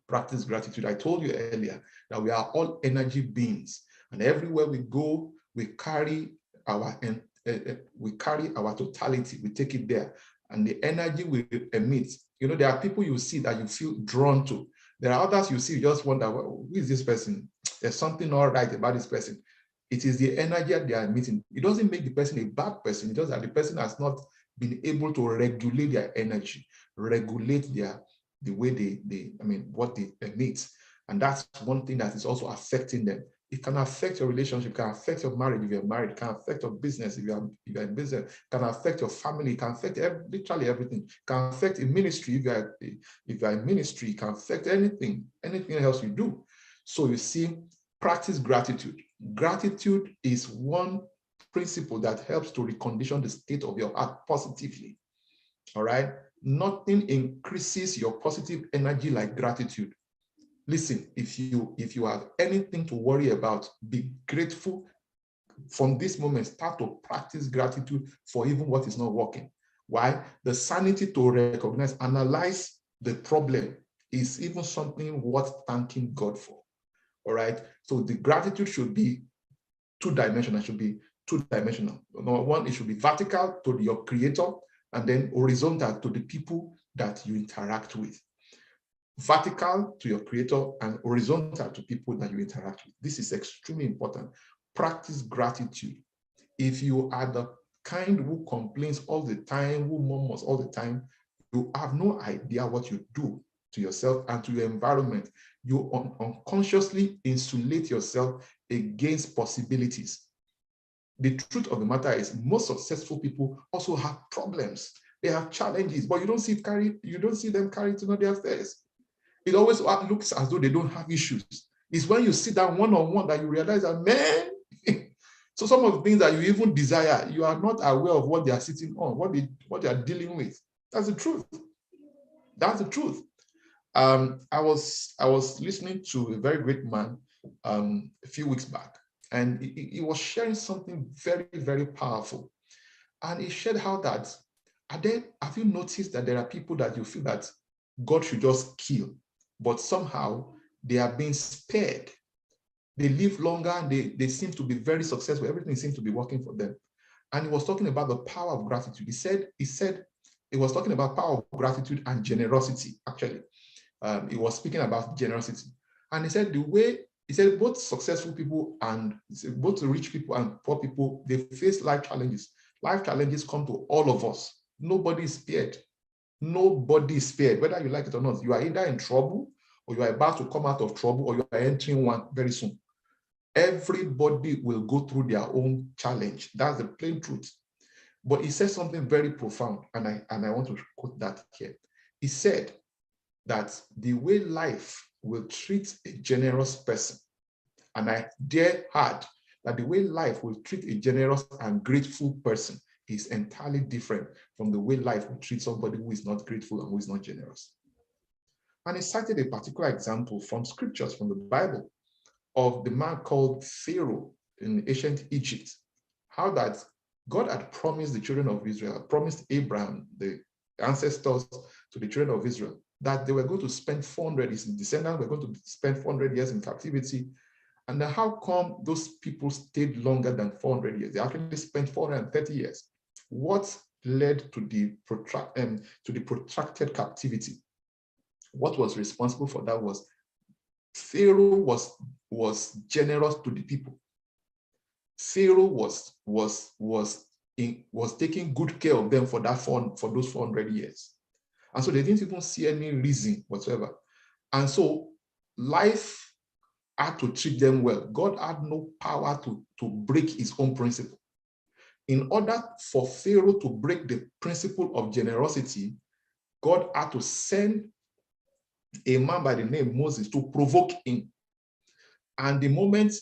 Practice gratitude. I told you earlier that we are all energy beings, and everywhere we go, we carry our totality. We take it there, and the energy we emit. There are people you see that you feel drawn to. There are others you see, you just wonder, who is this person? There's something all right about this person. It is the energy that they are emitting. It doesn't make the person a bad person. It just that the person has not been able to regulate their energy, regulate the way what they emit. And that's one thing that is also affecting them. It can affect your relationship, it can affect your marriage if you're married, it can affect your business if you're in business, it can affect your family, it can affect literally everything. It can affect a ministry if you're in ministry, it can affect anything else you do. So you see, practice gratitude. Gratitude is one principle that helps to recondition the state of your heart positively. All right? Nothing increases your positive energy like gratitude. Listen, if you have anything to worry about, be grateful. From this moment, start to practice gratitude for even what is not working. Why? The sanity to recognize, analyze the problem is even something worth thanking God for. All right? So the gratitude should be two-dimensional. Number one, it should be vertical to your creator, and then horizontal to the people that you interact with. Vertical to your creator and horizontal to people that you interact with. This is extremely important. Practice gratitude. If you are the kind who complains all the time, who murmurs all the time, you have no idea what you do to yourself and to your environment. You unconsciously insulate yourself against possibilities. The truth of the matter is most successful people also have problems. They have challenges, but you don't see them carry to their affairs. It always looks as though they don't have issues. It's when you sit down one-on-one that you realize that, man, so some of the things that you even desire, you are not aware of what they are sitting on, what they are dealing with. That's the truth. That's the truth. I was listening to a very great man a few weeks back, and he was sharing something very, very powerful. And he shared how that, have you noticed that there are people that you feel that God should just kill, but somehow they are being spared. They live longer and they seem to be very successful. Everything seems to be working for them. And he was talking about the power of gratitude. He said It was talking about power of gratitude and generosity, actually. It was speaking about generosity. And he said both successful people and both rich people and poor people, they face life challenges. Life challenges come to all of us. Nobody is spared. Nobody is spared, whether you like it or not. You are either in trouble, or you are about to come out of trouble, or you are entering one very soon. Everybody will go through their own challenge. That's the plain truth. But he said something very profound, and I want to quote that here. He said that the way life will treat a generous person, and I dare add that the way life will treat a generous and grateful person is entirely different from the way life will treat somebody who is not grateful and who is not generous. And he cited a particular example from scriptures, from the Bible, of the man called Pharaoh in ancient Egypt, how that God had promised the children of Israel, promised Abraham, the ancestors to the children of Israel, that they were going to spend 400, his descendants were going to spend 400 years in captivity. And then how come those people stayed longer than 400 years? They actually spent 430 years. What led to the protracted captivity? What was responsible for that was Pharaoh was generous to the people. Pharaoh was taking good care of them for those 400 years. And so they didn't even see any reason whatsoever. And so life had to treat them well. God had no power to break his own principle. In order for Pharaoh to break the principle of generosity, God had to send a man by the name Moses to provoke him. And the moment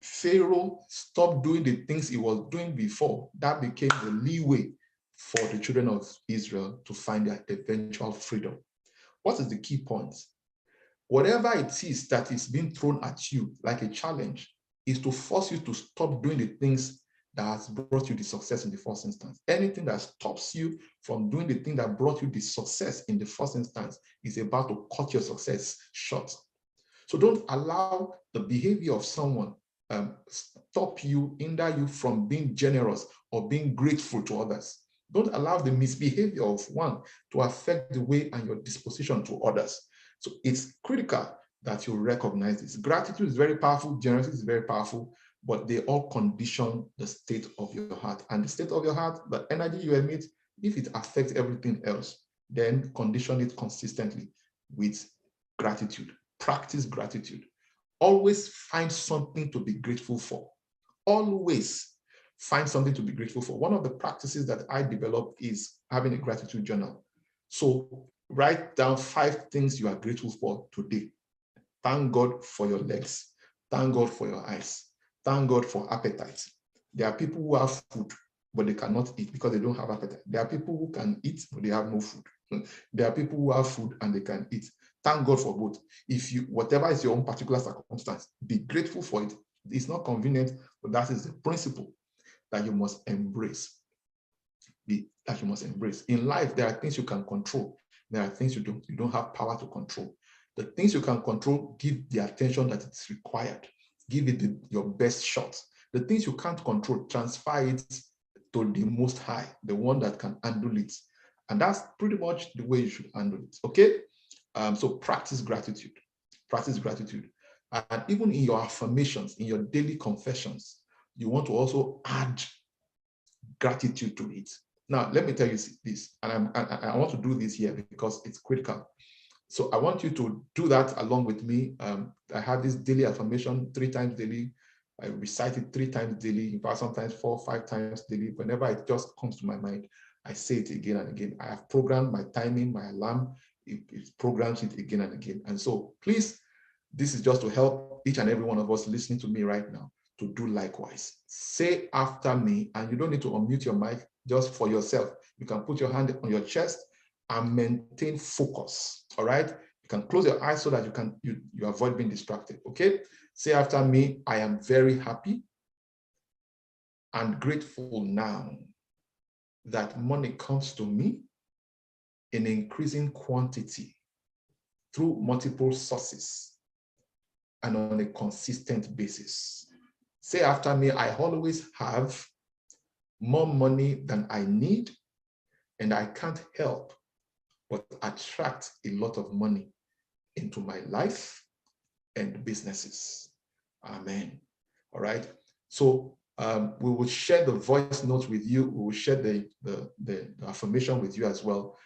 Pharaoh stopped doing the things he was doing before, that became the leeway for the children of Israel to find their eventual freedom. What is the key point? Whatever it is that is being thrown at you like a challenge is to force you to stop doing the things that has brought you the success in the first instance. Anything that stops you from doing the thing that brought you the success in the first instance is about to cut your success short. So don't allow the behavior of someone stop you, hinder you from being generous or being grateful to others. Don't allow the misbehavior of one to affect the way and your disposition to others. So it's critical that you recognize this. Gratitude is very powerful, generosity is very powerful, but they all condition the state of your heart. And the state of your heart, the energy you emit, if it affects everything else, then condition it consistently with gratitude. Practice gratitude. Always find something to be grateful for. Always find something to be grateful for. One of the practices that I developed is having a gratitude journal. So write down 5 things you are grateful for today. Thank God for your legs. Thank God for your eyes. Thank God for appetite. There are people who have food, but they cannot eat because they don't have appetite. There are people who can eat, but they have no food. There are people who have food and they can eat. Thank God for both. If you, whatever is your own particular circumstance, be grateful for it. It's not convenient, but that is the principle that you must embrace. That you must embrace. In life, there are things you can control. There are things you don't have power to control. The things you can control, give the attention that it's required. Give it your best shot. The things you can't control, transfer it to the Most High, the one that can handle it. And that's pretty much the way you should handle it, okay? So practice gratitude. Practice gratitude. And even in your affirmations, in your daily confessions, you want to also add gratitude to it. Now, let me tell you this, and I want to do this here because it's critical. So I want you to do that along with me. I have this daily affirmation 3 times daily. I recite it 3 times daily, in fact, sometimes 4 or 5 times daily. Whenever it just comes to my mind, I say it again and again. I have programmed my timing, my alarm. It programs it again and again. And so please, this is just to help each and every one of us listening to me right now to do likewise. Say after me, and you don't need to unmute your mic just for yourself. You can put your hand on your chest and maintain focus, all right? You can close your eyes so that you avoid being distracted, okay? Say after me, I am very happy and grateful now that money comes to me in increasing quantity through multiple sources and on a consistent basis. Say after me, I always have more money than I need and I can't help but attract a lot of money into my life and businesses. Amen. All right. So we will share the voice note with you. We will share the affirmation with you as well,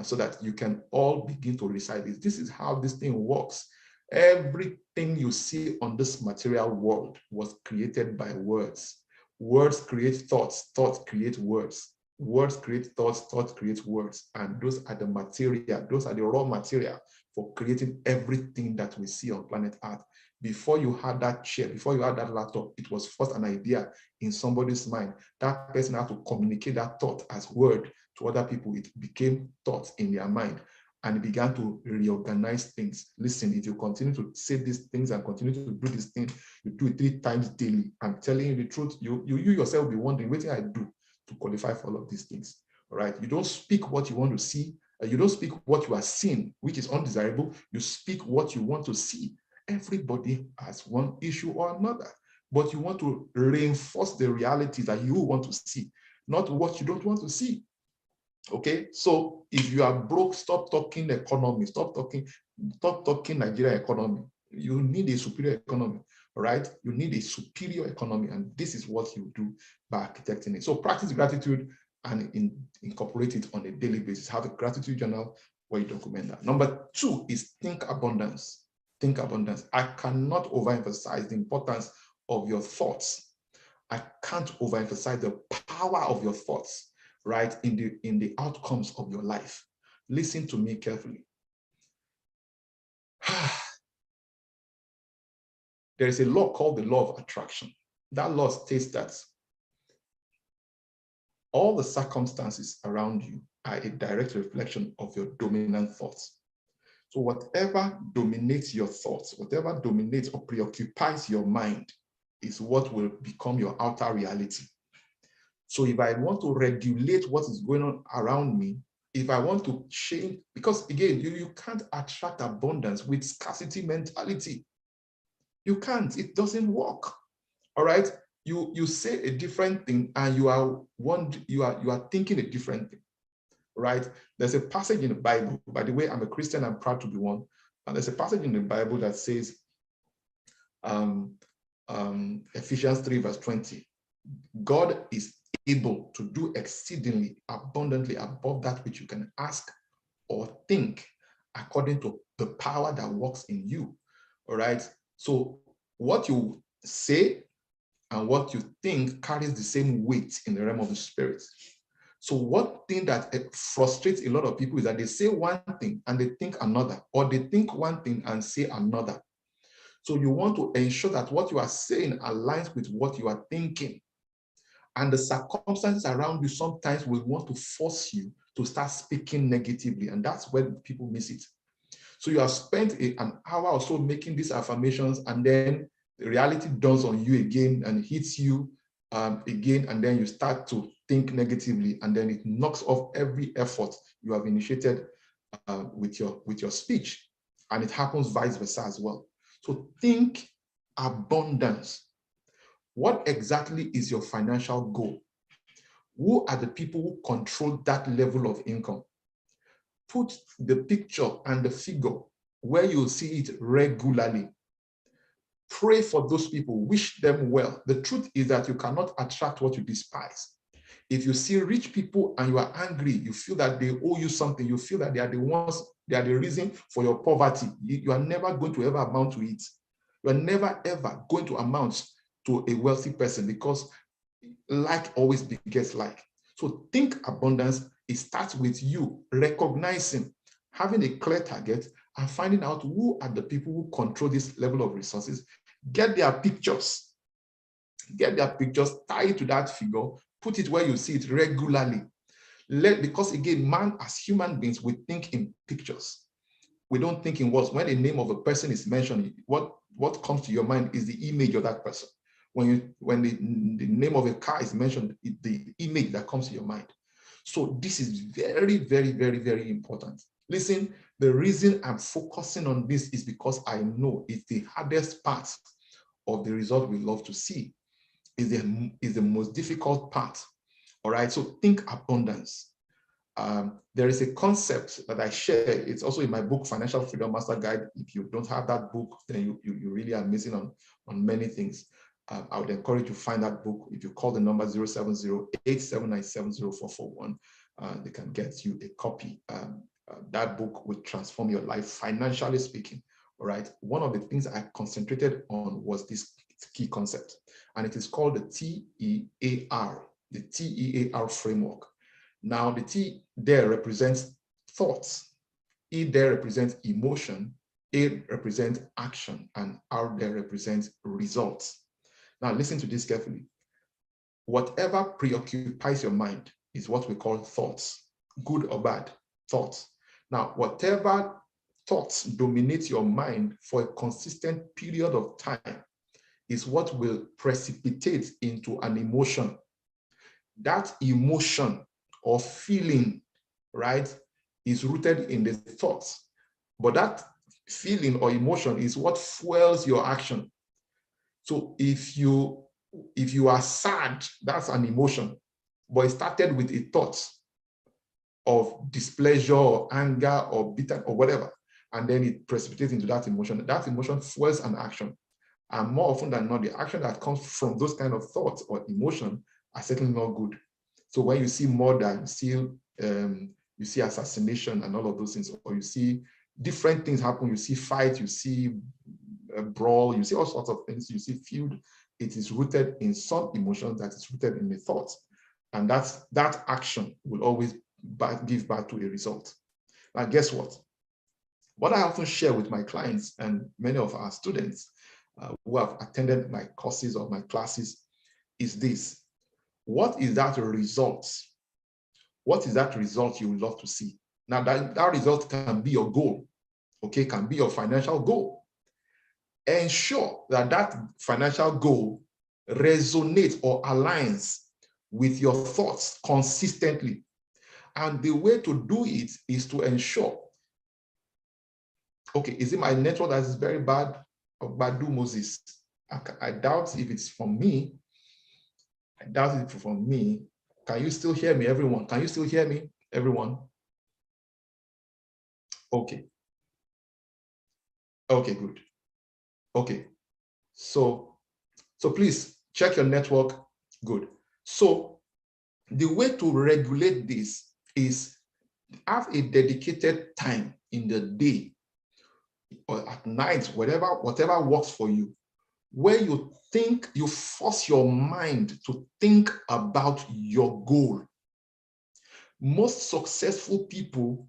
so that you can all begin to recite this. This is how this thing works. Everything you see on this material world was created by words. Words create thoughts, thoughts create words. Words create thoughts, thoughts create words. And those are the material, those are the raw material for creating everything that we see on planet Earth. Before you had that chair, before you had that laptop, it was first an idea in somebody's mind. That person had to communicate that thought as word to other people. It became thoughts in their mind, and it began to reorganize things. Listen, if you continue to say these things and continue to do this thing, you do it 3 times daily. I'm telling you the truth. You yourself will be wondering, what did I do to qualify for all of these things? All right. You don't speak what you want to see. You don't speak what you are seeing, which is undesirable. You speak what you want to see. Everybody has one issue or another, but you want to reinforce the reality that you want to see, not what you don't want to see. Okay, so if you are broke, stop talking economy, stop talking Nigeria economy. You need a superior economy, all right? You need a superior economy, and this is what you do by architecting it. So practice gratitude and incorporate it on a daily basis. Have a gratitude journal where you document that. Number 2 is think abundance. Think abundance. I cannot overemphasize the importance of your thoughts. I can't overemphasize the power of your thoughts, right, in the outcomes of your life. Listen to me carefully. There is a law called the law of attraction. That law states that all the circumstances around you are a direct reflection of your dominant thoughts. So whatever dominates your thoughts, whatever dominates or preoccupies your mind is what will become your outer reality. So if I want to regulate what is going on around me, if I want to change, because again, you can't attract abundance with scarcity mentality. You can't, it doesn't work. All right. You say a different thing and you are thinking a different thing. Right? There's a passage in the Bible. By the way, I'm a Christian, I'm proud to be one. And there's a passage in the Bible that says, Ephesians 3 verse 20, God is able to do exceedingly abundantly above that which you can ask or think, according to the power that works in you. All right. So what you say and what you think carries the same weight in the realm of the spirit. So one thing that frustrates a lot of people is that they say one thing and they think another, or they think one thing and say another. So you want to ensure that what you are saying aligns with what you are thinking. And the circumstances around you sometimes will want to force you to start speaking negatively. And that's when people miss it. So you have spent an hour or so making these affirmations, and then the reality dawns on you again and hits you again, and then you start to think negatively, and then it knocks off every effort you have initiated with your speech. And it happens vice versa as well. So think abundance. What exactly is your financial goal? Who are the people who control that level of income? Put the picture and the figure where you'll see it regularly. Pray for those people, wish them well. The truth is that you cannot attract what you despise. If you see rich people and you are angry, you feel that they owe you something, you feel that they are the ones, they are the reason for your poverty, you are never going to ever amount to it. You are never ever going to amount to a wealthy person, because like always begets like. So think abundance. It starts with you recognizing, having a clear target, and finding out who are the people who control this level of resources. Get their pictures. Get their pictures, tie it to that figure, put it where you see it regularly. Because again, man, as human beings, we think in pictures. We don't think in words. When the name of a person is mentioned, what comes to your mind is the image of that person. When the name of a car is mentioned, the image that comes to your mind. So this is very, very, very, very important. Listen, the reason I'm focusing on this is because I know it's the hardest part of the result we love to see. Is the most difficult part. All right, so think abundance. There is a concept that I share. It's also in my book, Financial Freedom Master Guide. If you don't have that book, then you really are missing on many things. I would encourage you to find that book. If you call the number 070-8797-0441, they can get you a copy. That book will transform your life financially speaking. All right. One of the things I concentrated on was this key concept, and it is called the TEAR, the TEAR framework. Now, the T there represents thoughts, E there represents emotion, A represents action, and R there represents results. Now, listen to this carefully. Whatever preoccupies your mind is what we call thoughts, good or bad thoughts. Now, whatever thoughts dominate your mind for a consistent period of time is what will precipitate into an emotion. That emotion or feeling, right, is rooted in the thoughts. But that feeling or emotion is what fuels your action. So if you are sad, that's an emotion, but it started with a thought of displeasure or anger or bitter or whatever, and then it precipitates into that emotion. That emotion fuels an action. And more often than not, the action that comes from those kind of thoughts or emotion are certainly not good. So when you see murder, you see assassination and all of those things, or you see different things happen, you see fight, you see a brawl, you see all sorts of things, you see feud, it is rooted in some emotion that is rooted in the thoughts. And that action will always give back to a result. Now, guess what? What I often share with my clients and many of our students who have attended my courses or my classes is this. What is that result? What is that result you would love to see? Now, that result can be your goal, okay? Can be your financial goal. Ensure that that financial goal resonates or aligns with your thoughts consistently. And the way to do it is to ensure, okay, is it my network that is very bad? Or Badu Moses? I doubt if it's from me. I doubt it from me. Can you still hear me, everyone? Can you still hear me, everyone? Okay. Okay, good. Okay. So please check your network. Good. So the way to regulate this is have a dedicated time in the day or at night, whatever works for you, where you force your mind to think about your goal. Most successful people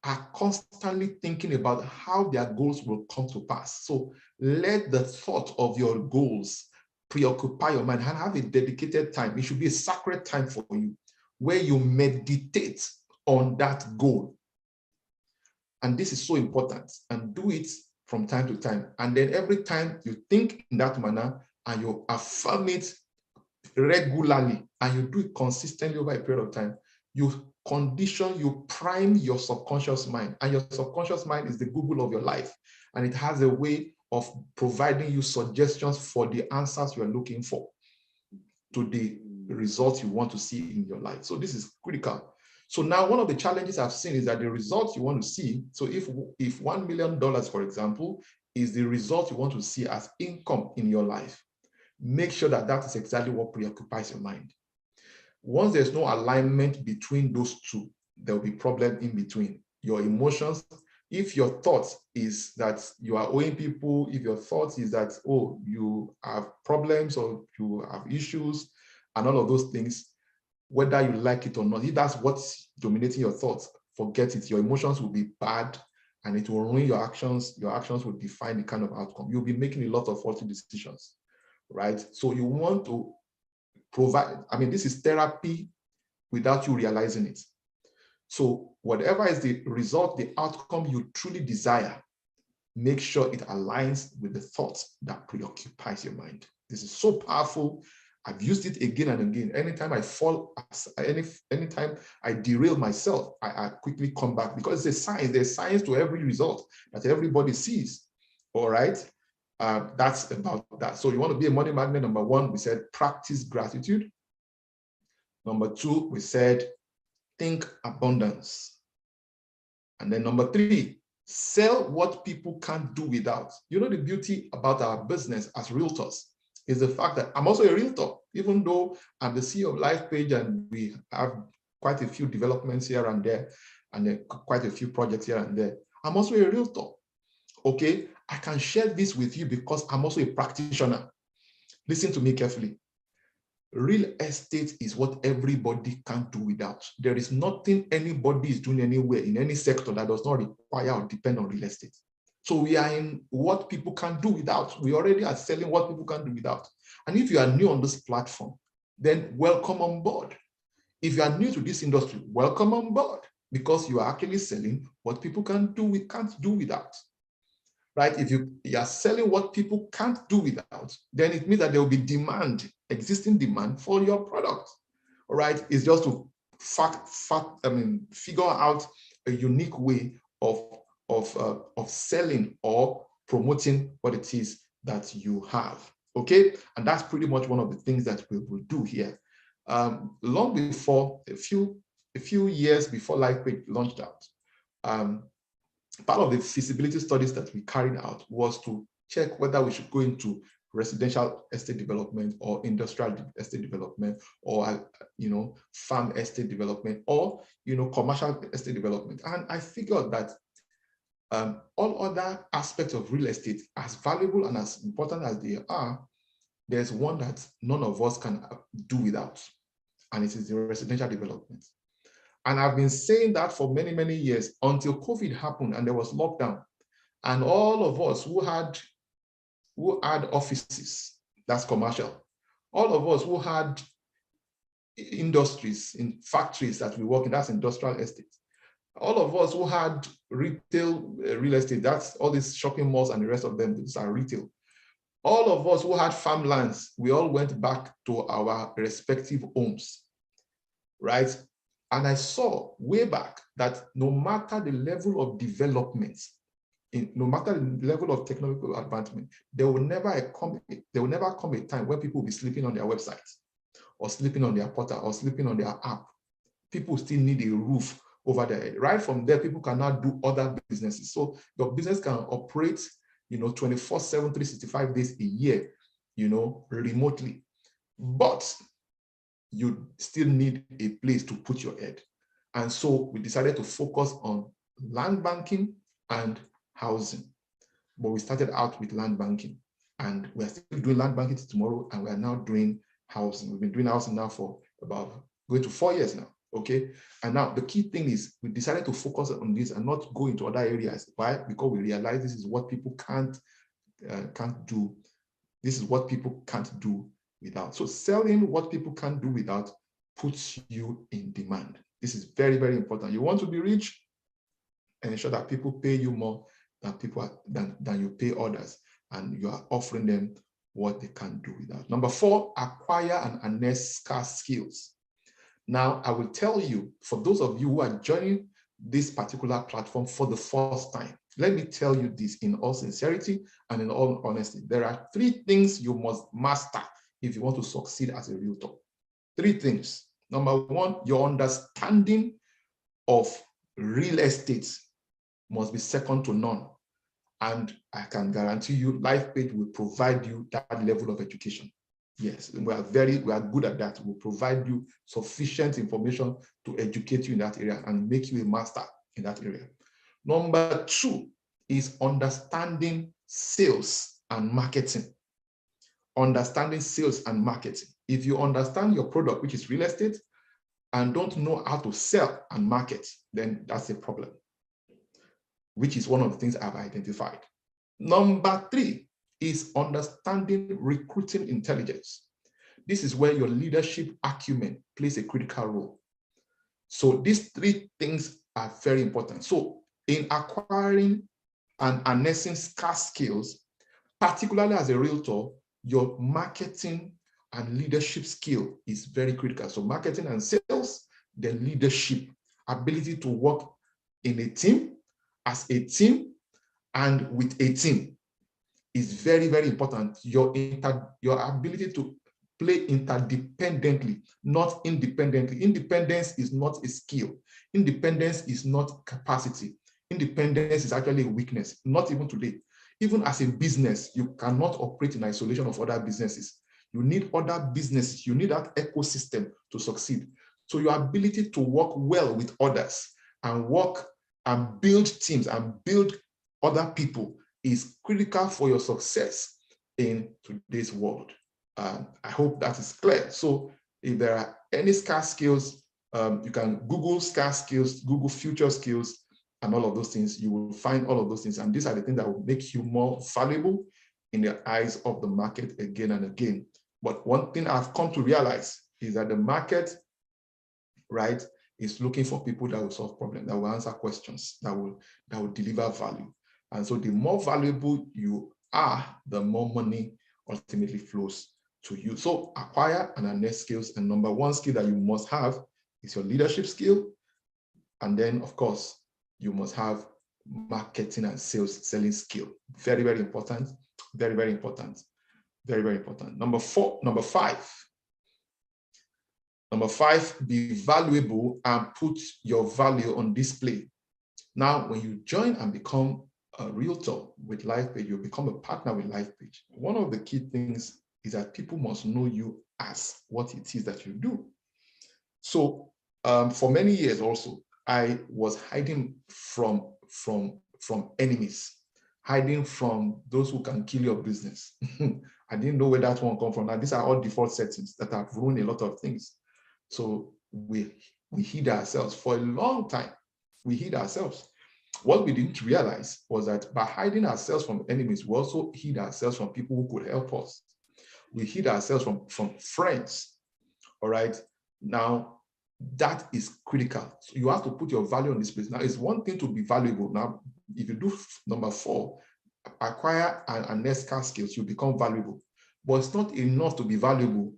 are constantly thinking about how their goals will come to pass. So let the thought of your goals preoccupy your mind and have a dedicated time. It should be a sacred time for you where you meditate on that goal. And this is so important, and do it from time to time. And then every time you think in that manner and you affirm it regularly and you do it consistently over a period of time, you prime your subconscious mind. And your subconscious mind is the Google of your life. And it has a way of providing you suggestions for the answers you're looking for to the results you want to see in your life. So this is critical. So now one of the challenges I've seen is that the results you want to see, so if $1 million, for example, is the result you want to see as income in your life, make sure that that is exactly what preoccupies your mind. Once there's no alignment between those two, there will be problem in between. Your emotions, if your thought is that you are owing people, if your thought is that, oh, you have problems or you have issues and all of those things, whether you like it or not, if that's what's dominating your thoughts, forget it. Your emotions will be bad and it will ruin your actions. Your actions will define the kind of outcome. You'll be making a lot of faulty decisions, right? So you want to provide, this is therapy without you realizing it. So whatever is the result, the outcome you truly desire, make sure it aligns with the thoughts that preoccupies your mind. This is so powerful. I've used it again and again. Anytime I fall, anytime I derail myself, I quickly come back because there's science. There's science to every result that everybody sees. All right. That's about that. So you want to be a money magnet. Number one, we said practice gratitude. Number two, we said think abundance. And then number 3, sell what people can't do without. You know, the beauty about our business as realtors is the fact that I'm also a realtor, even though I'm the CEO of Lifepage and we have quite a few developments here and there, and then quite a few projects here and there. I'm also a realtor. Okay, I can share this with you because I'm also a practitioner. Listen to me carefully. Real estate is what everybody can't do without. There is nothing anybody is doing anywhere in any sector that does not require or depend on real estate. So we are in what people can do without. We already are selling what people can do without. And if you are new on this platform, then welcome on board. If you are new to this industry, welcome on board, because you are actually selling what people can't do without. Right? If you are selling what people can't do without, then it means that there will be demand, existing demand for your product. All right? It's just to figure out a unique way of selling or promoting what it is that you have. Okay? And that's pretty much one of the things that we will do here. Long before, a few years before Lifepage launched out, part of the feasibility studies that we carried out was to check whether we should go into residential estate development or industrial estate development, or farm estate development, or commercial estate development. And I figured that all other aspects of real estate, as valuable and as important as they are, there's one that none of us can do without, and it is the residential development. And I've been saying that for many, many years until COVID happened and there was lockdown. And all of us who had offices, that's commercial, all of us who had industries, in factories that we work in, that's industrial estate. All of us who had retail real estate, that's all these shopping malls and the rest of them, these are retail. All of us who had farmlands, we all went back to our respective homes, right? And I saw way back that no matter the level of development, no matter the level of technological advancement, there will never come a time when people will be sleeping on their websites, or sleeping on their portal, or sleeping on their app. People still need a roof over their head. Right from there, people can now do other businesses. So your business can operate 24/7, 365 days a year, remotely. But you still need a place to put your head. And so we decided to focus on land banking and housing. But we started out with land banking, and we're still doing land banking tomorrow, and we are now doing housing. We've been doing housing now for about going to 4 years now, okay? And now the key thing is we decided to focus on this and not go into other areas. Why? Because we realize this is what people can't do. This is what people can't do without. So selling what people can't do without puts you in demand. This is very, very important. You want to be rich, and ensure that people pay you more than you pay others, and you are offering them what they can't do without. Number 4, acquire and harness scarce skills. Now, I will tell you, for those of you who are joining this particular platform for the first time, let me tell you this in all sincerity and in all honesty. There are 3 things you must master if you want to succeed as a realtor. 3 things. Number 1, your understanding of real estate must be second to none. And I can guarantee you, Lifepage will provide you that level of education. Yes, we are good at that. We'll provide you sufficient information to educate you in that area and make you a master in that area. Number 2 is understanding sales and marketing. Understanding sales and marketing. If you understand your product, which is real estate, and don't know how to sell and market, then that's a problem, which is one of the things I've identified. Number 3 is understanding recruiting intelligence. This is where your leadership acumen plays a critical role. So these 3 things are very important. So in acquiring and harnessing scarce skills, particularly as a realtor, your marketing and leadership skill is very critical. So marketing and sales, then leadership, ability to work in a team, as a team, and with a team is very, very important. Your ability to play interdependently, not independently. Independence is not a skill. Independence is not capacity. Independence is actually a weakness, not even today. Even as a business, you cannot operate in isolation of other businesses. You need other businesses. You need that ecosystem to succeed. So your ability to work well with others and work and build teams and build other people is critical for your success in today's world. I hope that is clear. So if there are any scarce skills, you can Google scarce skills, Google future skills, and all of those things. You will find all of those things. And these are the things that will make you more valuable in the eyes of the market again and again. But one thing I've come to realize is that the market, right, is looking for people that will solve problems, that will answer questions, that will deliver value. And so the more valuable you are, the more money ultimately flows to you. So acquire and harness skills. And number one skill that you must have is your leadership skill. And then, of course, you must have marketing and selling skill. Very, very important. Very, very important. Very, very important. Number five, be valuable and put your value on display. Now, when you join and become a realtor with Lifepage, you become a partner with Lifepage. One of the key things is that people must know you as what it is that you do. So for many years also, I was hiding from enemies, hiding from those who can kill your business. I didn't know where that one come from. Now, these are all default settings that have ruined a lot of things. So we hid ourselves for a long time. We hid ourselves. What we didn't realize was that by hiding ourselves from enemies, we also hid ourselves from people who could help us. We hid ourselves from friends. All right. Now, that is critical. So you have to put your value on this place. Now, it's one thing to be valuable. Now, if you do number 4, acquire and scarce skills, you become valuable. But it's not enough to be valuable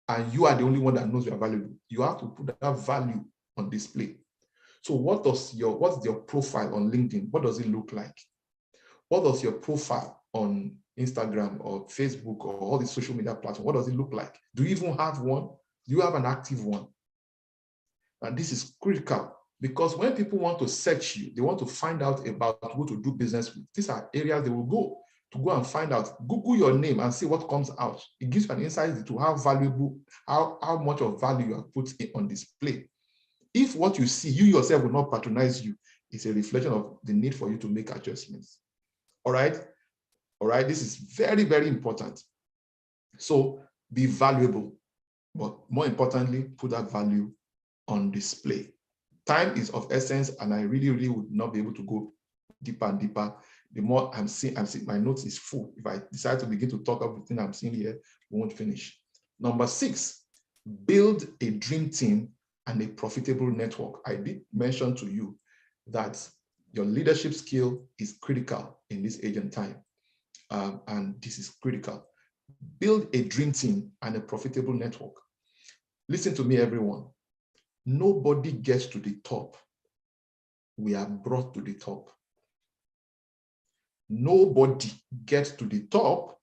and you are the only one that knows you are valuable. You have to put that value on display. So what's your profile on LinkedIn? What does it look like? What does your profile on Instagram or Facebook or all the social media platforms, what does it look like? Do you even have one? Do you have an active one? And this is critical because when people want to search you, they want to find out about who to do business with. These are areas they will go and find out. Google your name and see what comes out. It gives you an insight into how valuable, how much of value you have put on display. If what you see, you yourself will not patronize you, it's a reflection of the need for you to make adjustments. All right? All right, this is very, very important. So be valuable, but more importantly, put that value on display. Time is of essence, and I really, really would not be able to go deeper and deeper. The more I'm seeing, my notes is full. If I decide to begin to talk about everything I'm seeing here, we won't finish. Number 6, build a dream team and a profitable network. I did mention to you that your leadership skill is critical in this age and time. And this is critical. Build a dream team and a profitable network. Listen to me, everyone. Nobody gets to the top. We are brought to the top. Nobody gets to the top.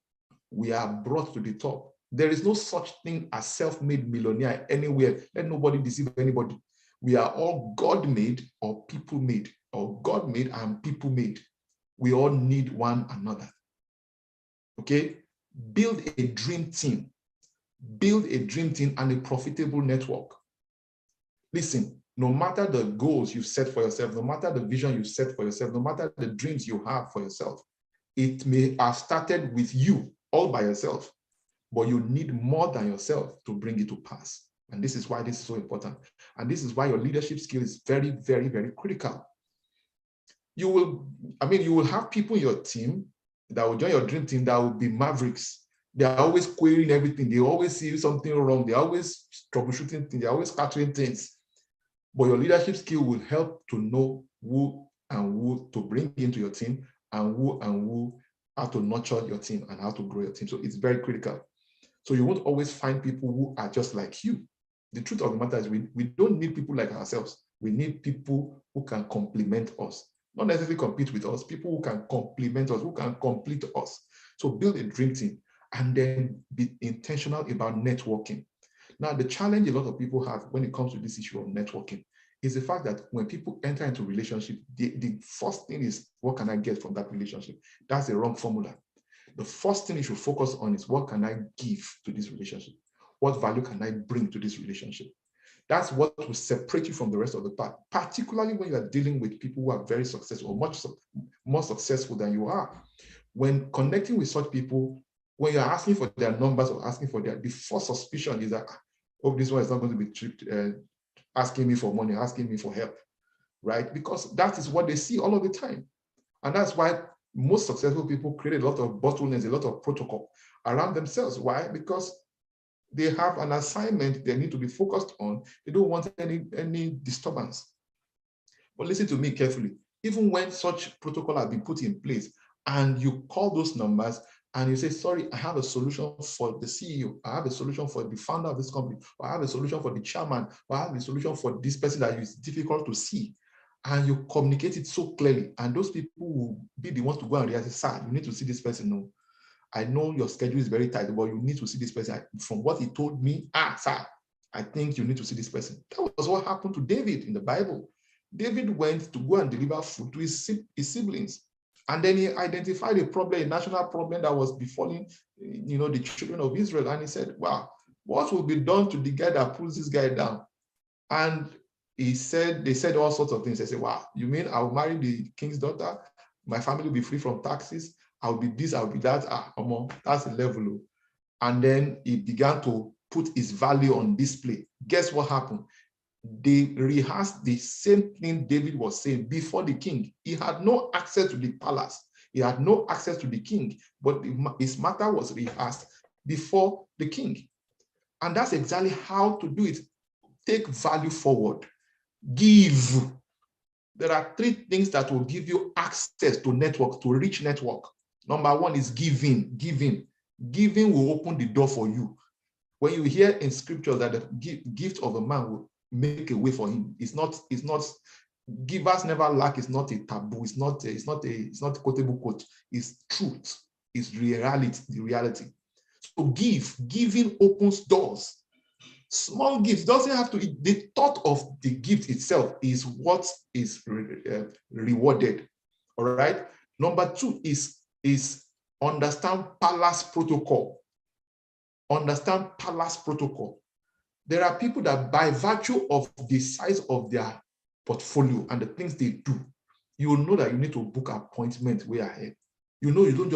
We are brought to the top. There is no such thing as self-made millionaire anywhere. Let nobody deceive anybody. We are all God-made or people-made, or God-made and people-made. We all need one another. Okay? Build a dream team. Build a dream team and a profitable network. Listen, no matter the goals you set for yourself, no matter the vision you set for yourself, no matter the dreams you have for yourself, it may have started with you all by yourself, but you need more than yourself to bring it to pass. And this is why this is so important. And this is why your leadership skill is very, very, very critical. You will have people in your team that will join your dream team that will be mavericks. They are always querying everything. They always see something wrong. They're always troubleshooting things. They're always capturing things. But your leadership skill will help to know who and who to bring into your team and who how to nurture your team and how to grow your team. So it's very critical. So you won't always find people who are just like you. The truth of the matter is we don't need people like ourselves. We need people who can complement us. Not necessarily compete with us, people who can complement us, who can complete us. So build a dream team. and then be intentional about networking. Now, the challenge a lot of people have when it comes to this issue of networking is the fact that when people enter into relationship, the first thing is, what can I get from that relationship? That's the wrong formula. The first thing you should focus on is, what can I give to this relationship? What value can I bring to this relationship? That's what will separate you from the rest of the pack, particularly when you are dealing with people who are very successful or much more successful than you are. When connecting with such people, when you're asking for their numbers or asking for the first suspicion is that, oh, this one is not going to be asking me for money, asking me for help, right? Because that is what they see all of the time. And that's why most successful people create a lot of bottlenecks, a lot of protocol around themselves. Why? Because they have an assignment they need to be focused on. They don't want any disturbance. But listen to me carefully. Even when such protocol has been put in place and you call those numbers and you say, sorry, I have a solution for the CEO, I have a solution for the founder of this company, or I have a solution for the chairman, or I have a solution for this person that is difficult to see, and you communicate it so clearly, and those people will be the ones to go and realize, sir, you need to see this person. No, I know your schedule is very tight, but you need to see this person. From what he told me, sir, I think you need to see this person. That was what happened to David in the Bible. David went to go and deliver food to his siblings. And then he identified a problem, a national problem that was befalling, the children of Israel. And he said, wow, what will be done to the guy that pulls this guy down? And they said all sorts of things. They said, wow, you mean I'll marry the king's daughter? My family will be free from taxes. I'll be this, I'll be that. That's the level. And then he began to put his value on display. Guess what happened? They rehearsed the same thing David was saying before the king. He had no access to the palace. He had no access to the king, but his matter was rehearsed before the king. And that's exactly how to do it. Take value forward. Give. There are 3 things that will give you access to network, to rich network. Number 1 is giving. Giving. Giving will open the door for you. When you hear in scripture that the gift of a man will make a way for him, it's not givers never lack. It's not a taboo. It's not a quotable quote. It's truth. It's reality. The reality. So giving opens doors. Small gifts doesn't have to. The thought of the gift itself is what is rewarded. All right. Number 2 is understand palace protocol. Understand palace protocol. There are people that, by virtue of the size of their portfolio and the things they do, you will know that you need to book appointment way ahead. You don't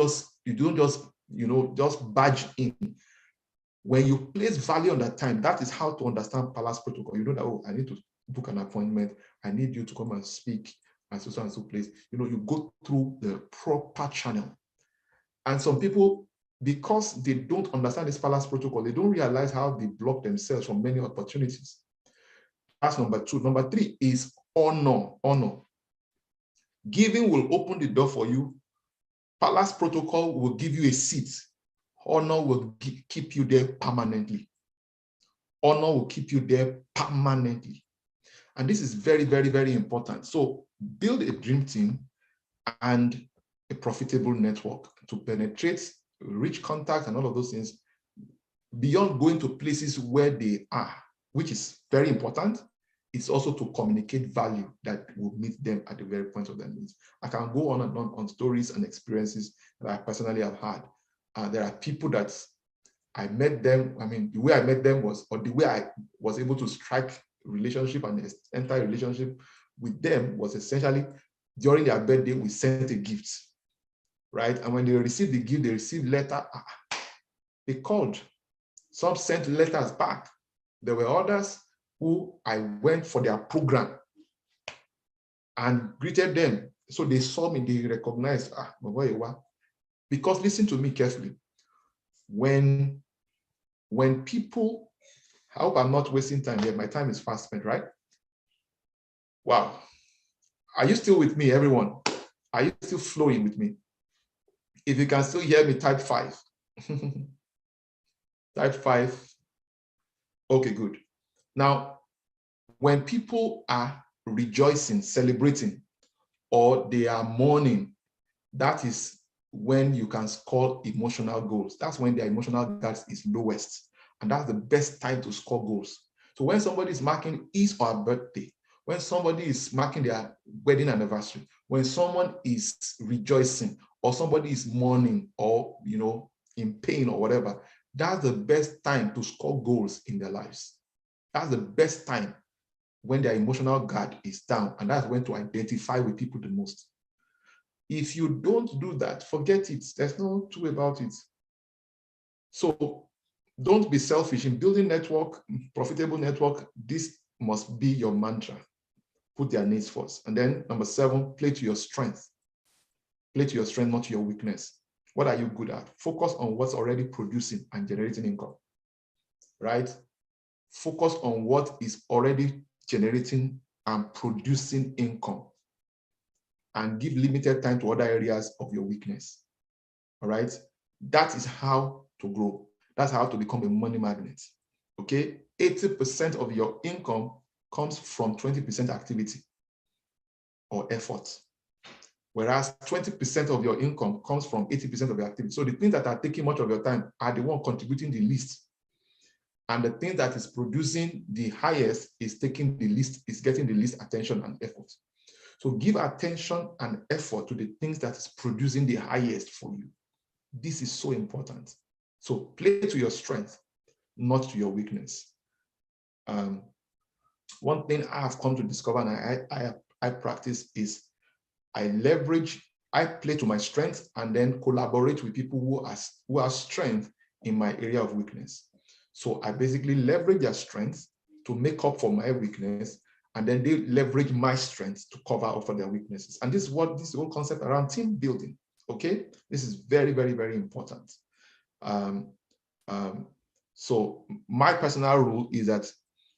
just badge in. When you place value on that time, that is how to understand palace protocol. You know that, oh, I need to book an appointment. I need you to come and speak at so and so place. You go through the proper channel. And some people, because they don't understand this palace protocol, they don't realize how they block themselves from many opportunities. That's number 2. Number 3 is honor. Honor. Giving will open the door for you. Palace protocol will give you a seat. Honor will keep you there permanently. Honor will keep you there permanently. And this is very, very, very important. So build a dream team and a profitable network to penetrate, reach contacts, and all of those things, beyond going to places where they are, which is very important. It's also to communicate value that will meet them at the very point of their needs. I can go on and on stories and experiences that I personally have had. There are people that I met them. I mean, the way I met them was, or the way I was able to strike relationship and enter a relationship with them was essentially during their birthday, we sent a gift, right? And when they received the gift, they received letter. They called. Some sent letters back. There were others who I went for their program and greeted them. So they saw me, they recognized, where you are. Because listen to me carefully. When people, I hope I'm not wasting time here. My time is fast spent, right? Wow. Are you still with me, everyone? Are you still flowing with me? If you can still hear me, type 5. Type 5. Okay, good. Now, when people are rejoicing, celebrating, or they are mourning, that is when you can score emotional goals. That's when their emotional guard is lowest. And that's the best time to score goals. So when somebody is marking his or her birthday, when somebody is marking their wedding anniversary, when someone is rejoicing, or somebody is mourning, or in pain or whatever, that's the best time to score goals in their lives. That's the best time when their emotional guard is down, and that's when to identify with people the most. If you don't do that, forget it. There's no two about it. So don't be selfish in building network, profitable network. This must be your mantra. Put their needs first. And then number 7, play to your strength. Play to your strength, not to your weakness. What are you good at? Focus on what's already producing and generating income, right? Focus on what is already generating and producing income, and give limited time to other areas of your weakness, all right? That is how to grow. That's how to become a money magnet, okay? 80% of your income comes from 20% activity or effort, whereas 20% of your income comes from 80% of your activity. So the things that are taking much of your time are the one contributing the least. And the thing that is producing the highest is taking the least, is getting the least attention and effort. So give attention and effort to the things that is producing the highest for you. This is so important. So play to your strength, not to your weakness. One thing I have come to discover and I practice is I play to my strength and then collaborate with people who have strength in my area of weakness. So I basically leverage their strengths to make up for my weakness, and then they leverage my strengths to cover up for their weaknesses. And this is what this whole concept around team building, okay? This is very, very, very important. So my personal rule is that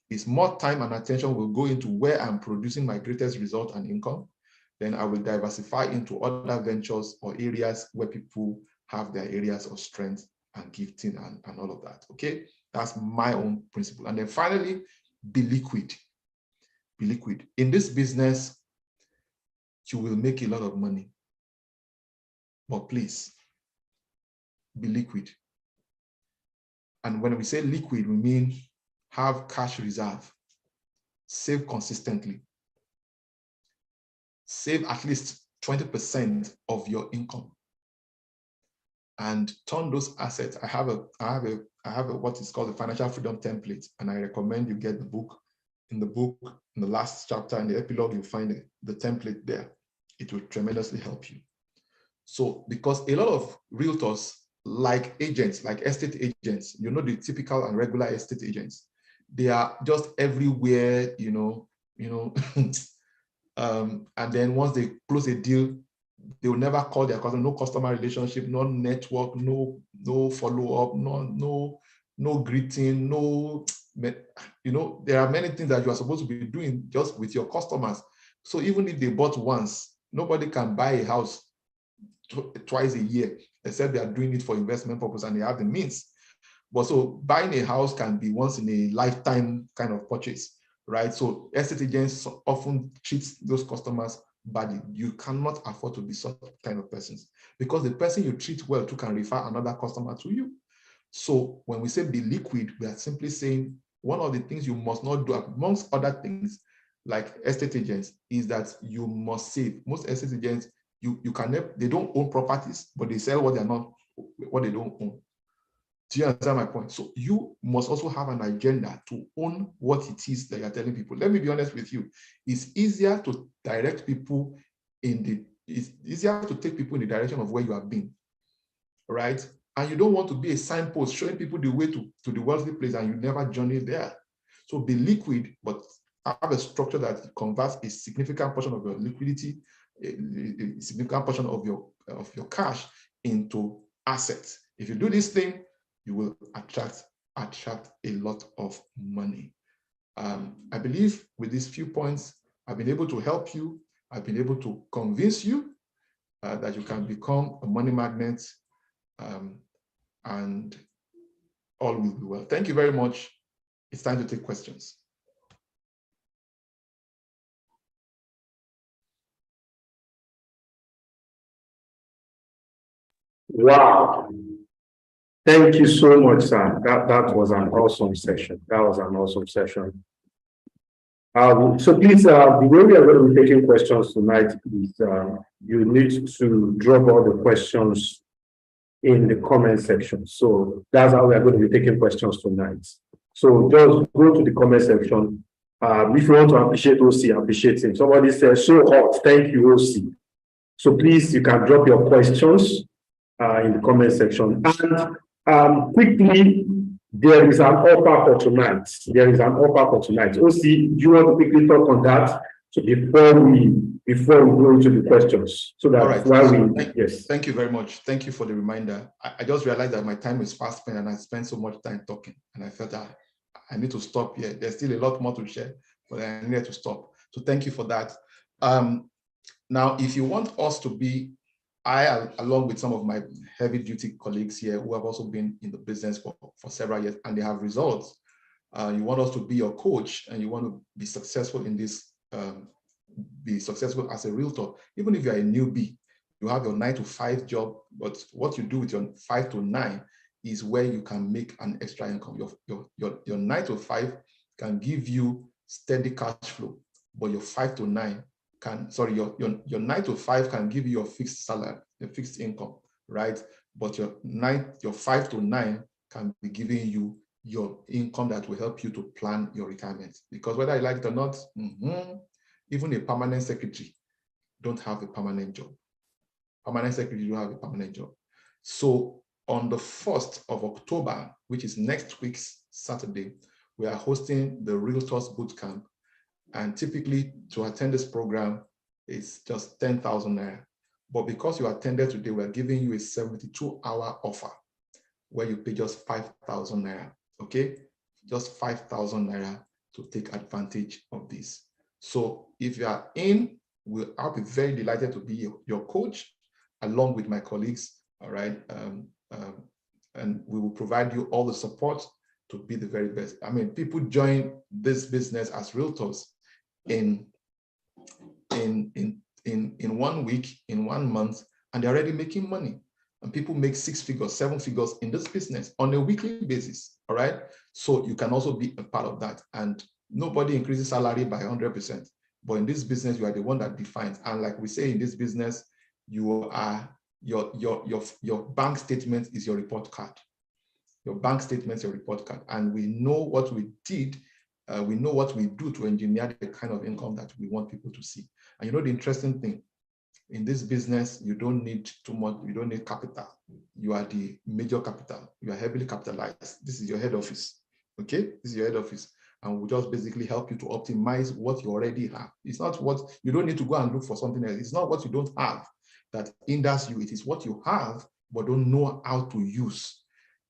is more time and attention will go into where I'm producing my greatest result and income. Then I will diversify into other ventures or areas where people have their areas of strength and gifting and all of that, okay? That's my own principle. And then finally, be liquid. Be liquid. In this business, you will make a lot of money. But please, be liquid. And when we say liquid, we mean have cash reserve. Save consistently. Save at least 20% of your income. And turn those assets. I have a what is called a financial freedom template, and I recommend you get the book. In the last chapter, in the epilogue, you'll find the template there. It will tremendously help you. So, because a lot of realtors, like agents, like estate agents, the typical and regular estate agents, they are just everywhere, and then once they close a deal, they will never call their customer, no customer relationship, no network, no follow-up, no greeting, there are many things that you are supposed to be doing just with your customers. So even if they bought once, nobody can buy a house twice a year, except they are doing it for investment purpose and they have the means. But so buying a house can be once in a lifetime kind of purchase, right? So estate agents often treat those customers badly. You cannot afford to be such kind of persons, because the person you treat well too can refer another customer to you. So when we say be liquid, we are simply saying one of the things you must not do, amongst other things, like estate agents, is that you must save. Most estate agents, they don't own properties, but they sell what they don't own. Do you understand my point? So you must also have an agenda to own what it is that you're telling people. Let me be honest with you. It's easier to direct people it's easier to take people in the direction of where you have been, right? And you don't want to be a signpost showing people the way to the wealthy place and you never journey there. So be liquid, but have a structure that converts a significant portion of your liquidity, a significant portion of your cash into assets. If you do this thing, you will attract a lot of money. I believe with these few points, I've been able to help you. I've been able to convince you that you can become a money magnet, and all will be well. Thank you very much. It's time to take questions. Wow. Thank you so much, sir. That was an awesome session. That was an awesome session. So please, the way we are going to be taking questions tonight is you need to drop all the questions in the comment section. So that's how we are going to be taking questions tonight. So just go to the comment section. If you want to appreciate OC, appreciate him. Somebody says, so hot, thank you, OC. So please, you can drop your questions in the comment section. And quickly, there is an offer for tonight. There is an offer for tonight. OC, do you want to quickly talk on that? So before we go into the questions, so that right. Thank you very much. Thank you for the reminder. I just realized that my time is fast spent, and I spent so much time talking, and I felt that I need to stop here. There's still a lot more to share, but I needed to stop. So thank you for that. Now, if you want us to be, along with some of my heavy-duty colleagues here who have also been in the business for several years and they have results, you want us to be your coach and you want to be successful in this, be successful as a realtor. Even if you're a newbie, you have your 9-to-5 job, but what you do with your 5 to 9 is where you can make an extra income. Your 9-to-5 can give you steady cash flow, but your 5 to 9 can, sorry, your 9-to-5 can give you your fixed salary, your fixed income, right? But your 5 to 9 can be giving you your income that will help you to plan your retirement. Because whether you like it or not, even a permanent secretary don't have a permanent job. Permanent secretary don't have a permanent job. So on the 1st of October, which is next week's Saturday, we are hosting the Realtors Bootcamp. And typically to attend this program is just 10,000 Naira. But because you attended today, we're giving you a 72-hour offer where you pay just 5,000 Naira, okay? Just 5,000 Naira to take advantage of this. So if you are in, I'll be very delighted to be your coach along with my colleagues, all right? And we will provide you all the support to be the very best. I mean, people join this business as realtors in 1 week, in 1 month, and they're already making money. And people make 6 figures, 7 figures in this business on a weekly basis, all right? So you can also be a part of that. And nobody increases salary by 100%. But in this business, you are the one that defines. And like we say in this business, you are your bank statement is your report card. Your bank statement is your report card. And we know what we did. We know what we do to engineer the kind of income that we want people to see. And you know the interesting thing, in this business, you don't need too much, you don't need capital. You are the major capital. You are heavily capitalized. This is your head office, okay? This is your head office. And we'll just basically help you to optimize what you already have. It's not what, you don't need to go and look for something else. It's not what you don't have that hinders you. It is what you have, but don't know how to use.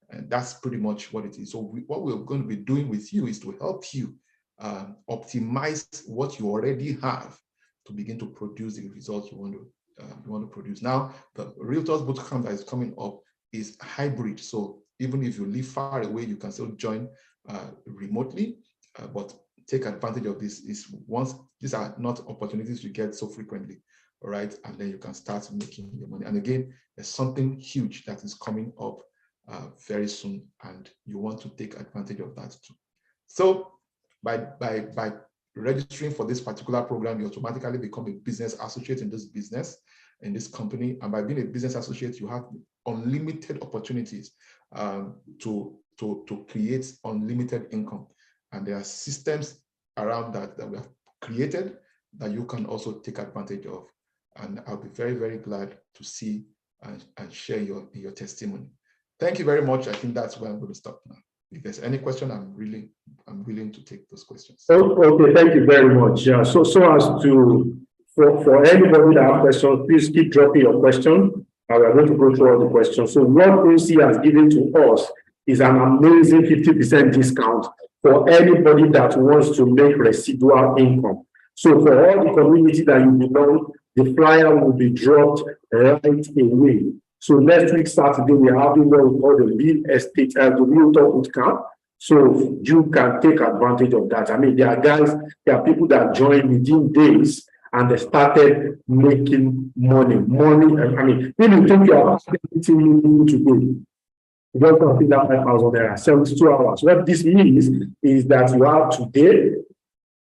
And that's pretty much what it is. So what we're going to be doing with you is to help you optimize what you already have to begin to produce the results you want to produce. Now, the Realtors Bootcamp that is coming up is hybrid. So even if you live far away, you can still join remotely, but take advantage of this. These are not opportunities you get so frequently, all right? And then you can start making your money. And again, there's something huge that is coming up very soon, and you want to take advantage of that too. So by registering for this particular program, you automatically become a business associate in this business, in this company. And by being a business associate, you have unlimited opportunities to create unlimited income. And there are systems around that we have created that you can also take advantage of. And I'll be very, very glad to see and share your testimony. Thank you very much. I think that's where I'm going to stop now. If there's any question, I'm willing to take those questions. Okay, thank you very much. Yeah, so as to for anybody that has questions, please keep dropping your question. We are going to go through all the questions. So what OC has given to us is an amazing 50% discount for anybody that wants to make residual income. So for all the community that you belong, the flyer will be dropped right away. So next week, Saturday, we are having what we call the real estate, the Realtor Bootcamp. So you can take advantage of that. I mean, there are people that join within days, and they started making money. I mean, if you think you are meeting today, you don't consider 5,000 naira, 72 hours. What this means is that you have today,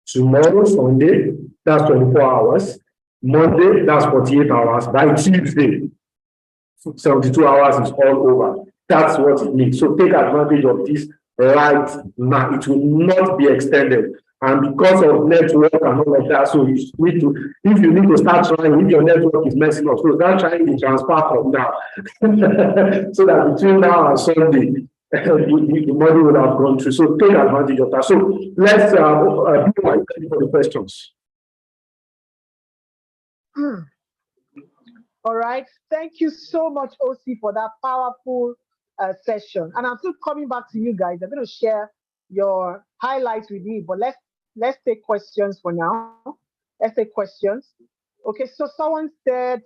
tomorrow, Sunday, that's 24 hours. Monday, that's 48 hours. By Tuesday, 72 hours is all over. That's what it means. So take advantage of this right now. It will not be extended. And because of network and all of that, so you need to, if you need to start trying, if your network is messing up, so start trying to transfer from now. So that between now and Sunday, the money will have gone through. So take advantage of that. So let's be ready for the questions. All right. Thank you so much, OC, for that powerful session. And I'm still coming back to you guys. I'm going to share your highlights with me, but let's take questions for now. Let's take questions. Okay, so someone said,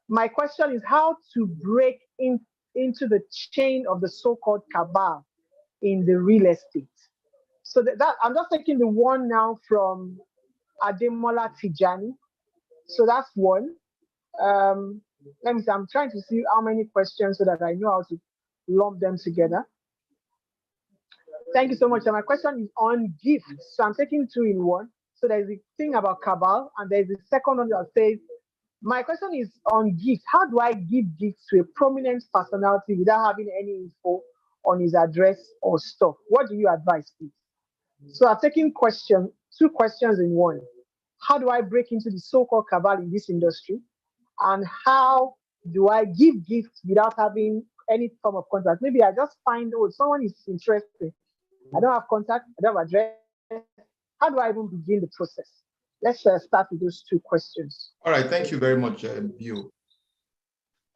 my question is how to break into the chain of the so-called cabal in the real estate. So that I'm just taking the one now from Ademola Tijani. So that's one. Let me see, I'm trying to see how many questions so that I know how to lump them together. Thank you so much. So my question is on gifts. So I'm taking two in one. So there's the thing about cabal, and there's the second one that says, my question is on gifts. How do I give gifts to a prominent personality without having any info on his address or stuff? What do you advise, please? So I'm taking two questions in one. How do I break into the so-called cabal in this industry? And how do I give gifts without having any form of contact? Maybe I just find, oh, someone is interested. I don't have contact, I don't have address. How do I even begin the process? Let's start with those two questions. All right, thank you very much, Bill.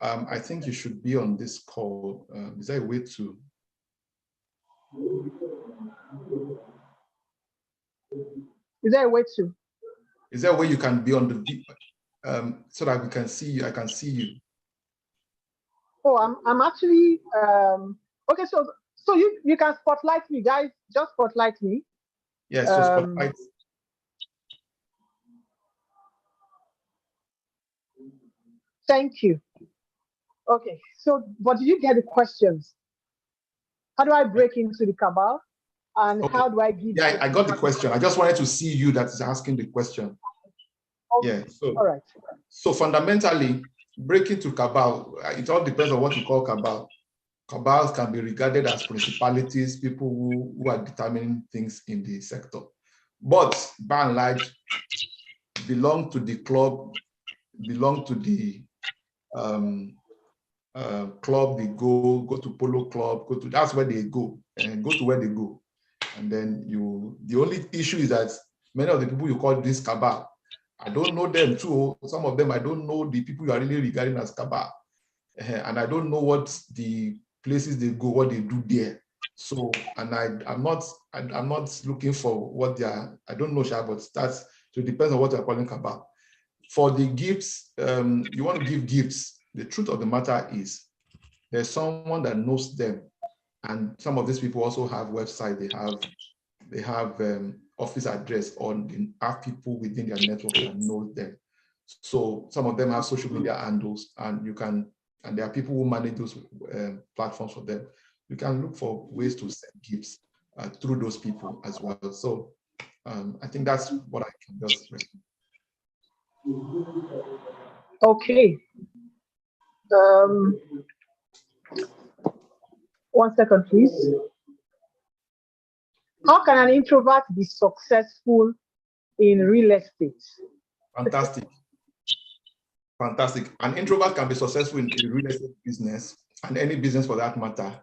I think you should be on this call. Is there a way to? Is there a way to? Is there a way you can be on the so that we can see you? I can see you. Oh, I'm actually okay. So you can spotlight me, guys. Just spotlight me. Yes, so spotlight. Thank you. Okay, so but did you get the questions? How do I break into the cabal? And Okay. how do I give? Yeah, I got the question. I just wanted to see you that is asking the question. Okay. Yeah, so all right. So fundamentally, breaking to cabal, it all depends on what you call cabal. Cabals can be regarded as principalities, people who are determining things in the sector. But by and large, belong to the club, belong to the club, they go to polo club, that's where they go, and go to where they go. And then the only issue is that many of the people you call this cabal, I don't know them too. Some of them, I don't know the people you are really regarding as cabal. And I don't know what the places they go, what they do there. So, and I'm not looking for what they are, I don't know, but that's, so it depends on what you're calling cabal. For the gifts, you want to give gifts. The truth of the matter is there's someone that knows them. And some of these people also have website, they have office address, or they have people within their network that know them. So some of them have social media handles, and there are people who manage those platforms for them. You can look for ways to send gifts through those people as well. So I think that's what I can just recommend. Okay. One second, please. How can an introvert be successful in real estate? Fantastic. Fantastic. An introvert can be successful in the real estate business, and any business for that matter,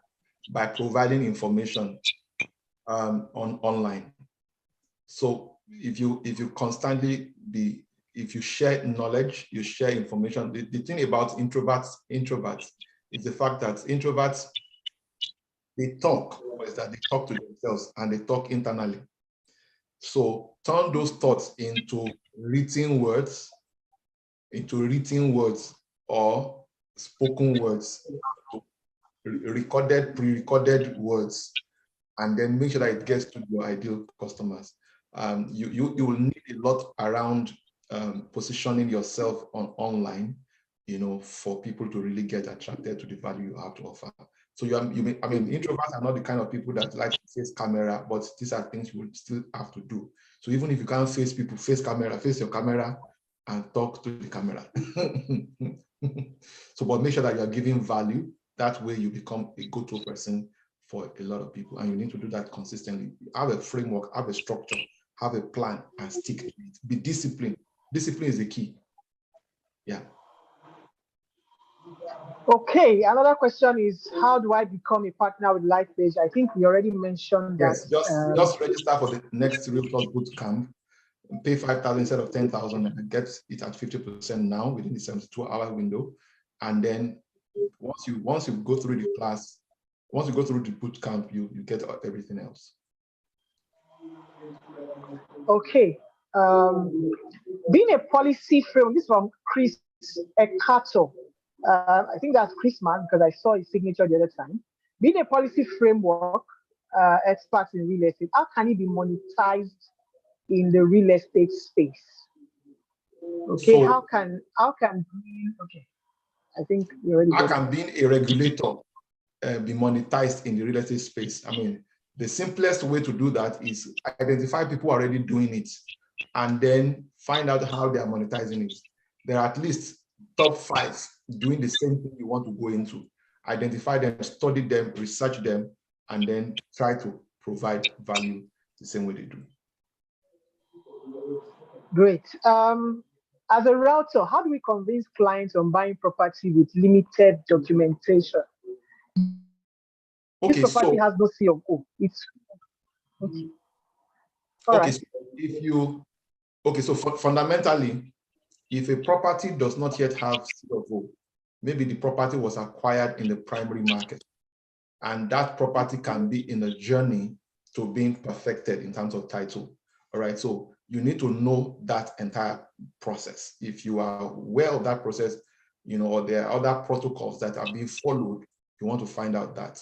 by providing information online. So if you constantly if you share knowledge, you share information. The thing about introverts is the fact that introverts, they talk, or is that they talk to themselves and they talk internally. So turn those thoughts into written words, or spoken words, pre-recorded words, and then make sure that it gets to your ideal customers. You will need a lot around positioning yourself online, for people to really get attracted to the value you have to offer. So introverts are not the kind of people that like to face camera, but these are things you will still have to do. So even if you can't face people, face your camera and talk to the camera. So, but make sure that you are giving value. That way you become a go-to person for a lot of people. And you need to do that consistently. Have a framework, have a structure, have a plan, and stick to it. Be disciplined. Discipline is the key. Yeah. Okay, another question is, how do I become a partner with Lifepage? I think we already mentioned that. Yes, just register for the next Realtors Bootcamp. Pay 5,000 instead of 10,000 and get it at 50% now within the 72-hour window. And then once you go through the class, once you go through the bootcamp, you get everything else. Okay. Being a policy frame, this is from Chris Ekato. I think that's Christmas because I saw his signature the other time. Being a policy framework expert in real estate, how can it be monetized in the real estate space? Okay, So, how can okay? I think you already. How can being a regulator be monetized in the real estate space? I mean, the simplest way to do that is identify people already doing it, and then find out how they are monetizing it. There are at least top 5 doing the same thing you want to go into. Identify them, study them, research them, and then try to provide value the same way they do. Great. As a realtor, how do we convince clients on buying property with limited documentation? Okay, this property has no C of O. It's okay. All right. So fundamentally, if a property does not yet have C of O, maybe the property was acquired in the primary market, and that property can be in a journey to being perfected in terms of title. All right, so you need to know that entire process. If you are aware of that process, or there are other protocols that are being followed, you want to find out that.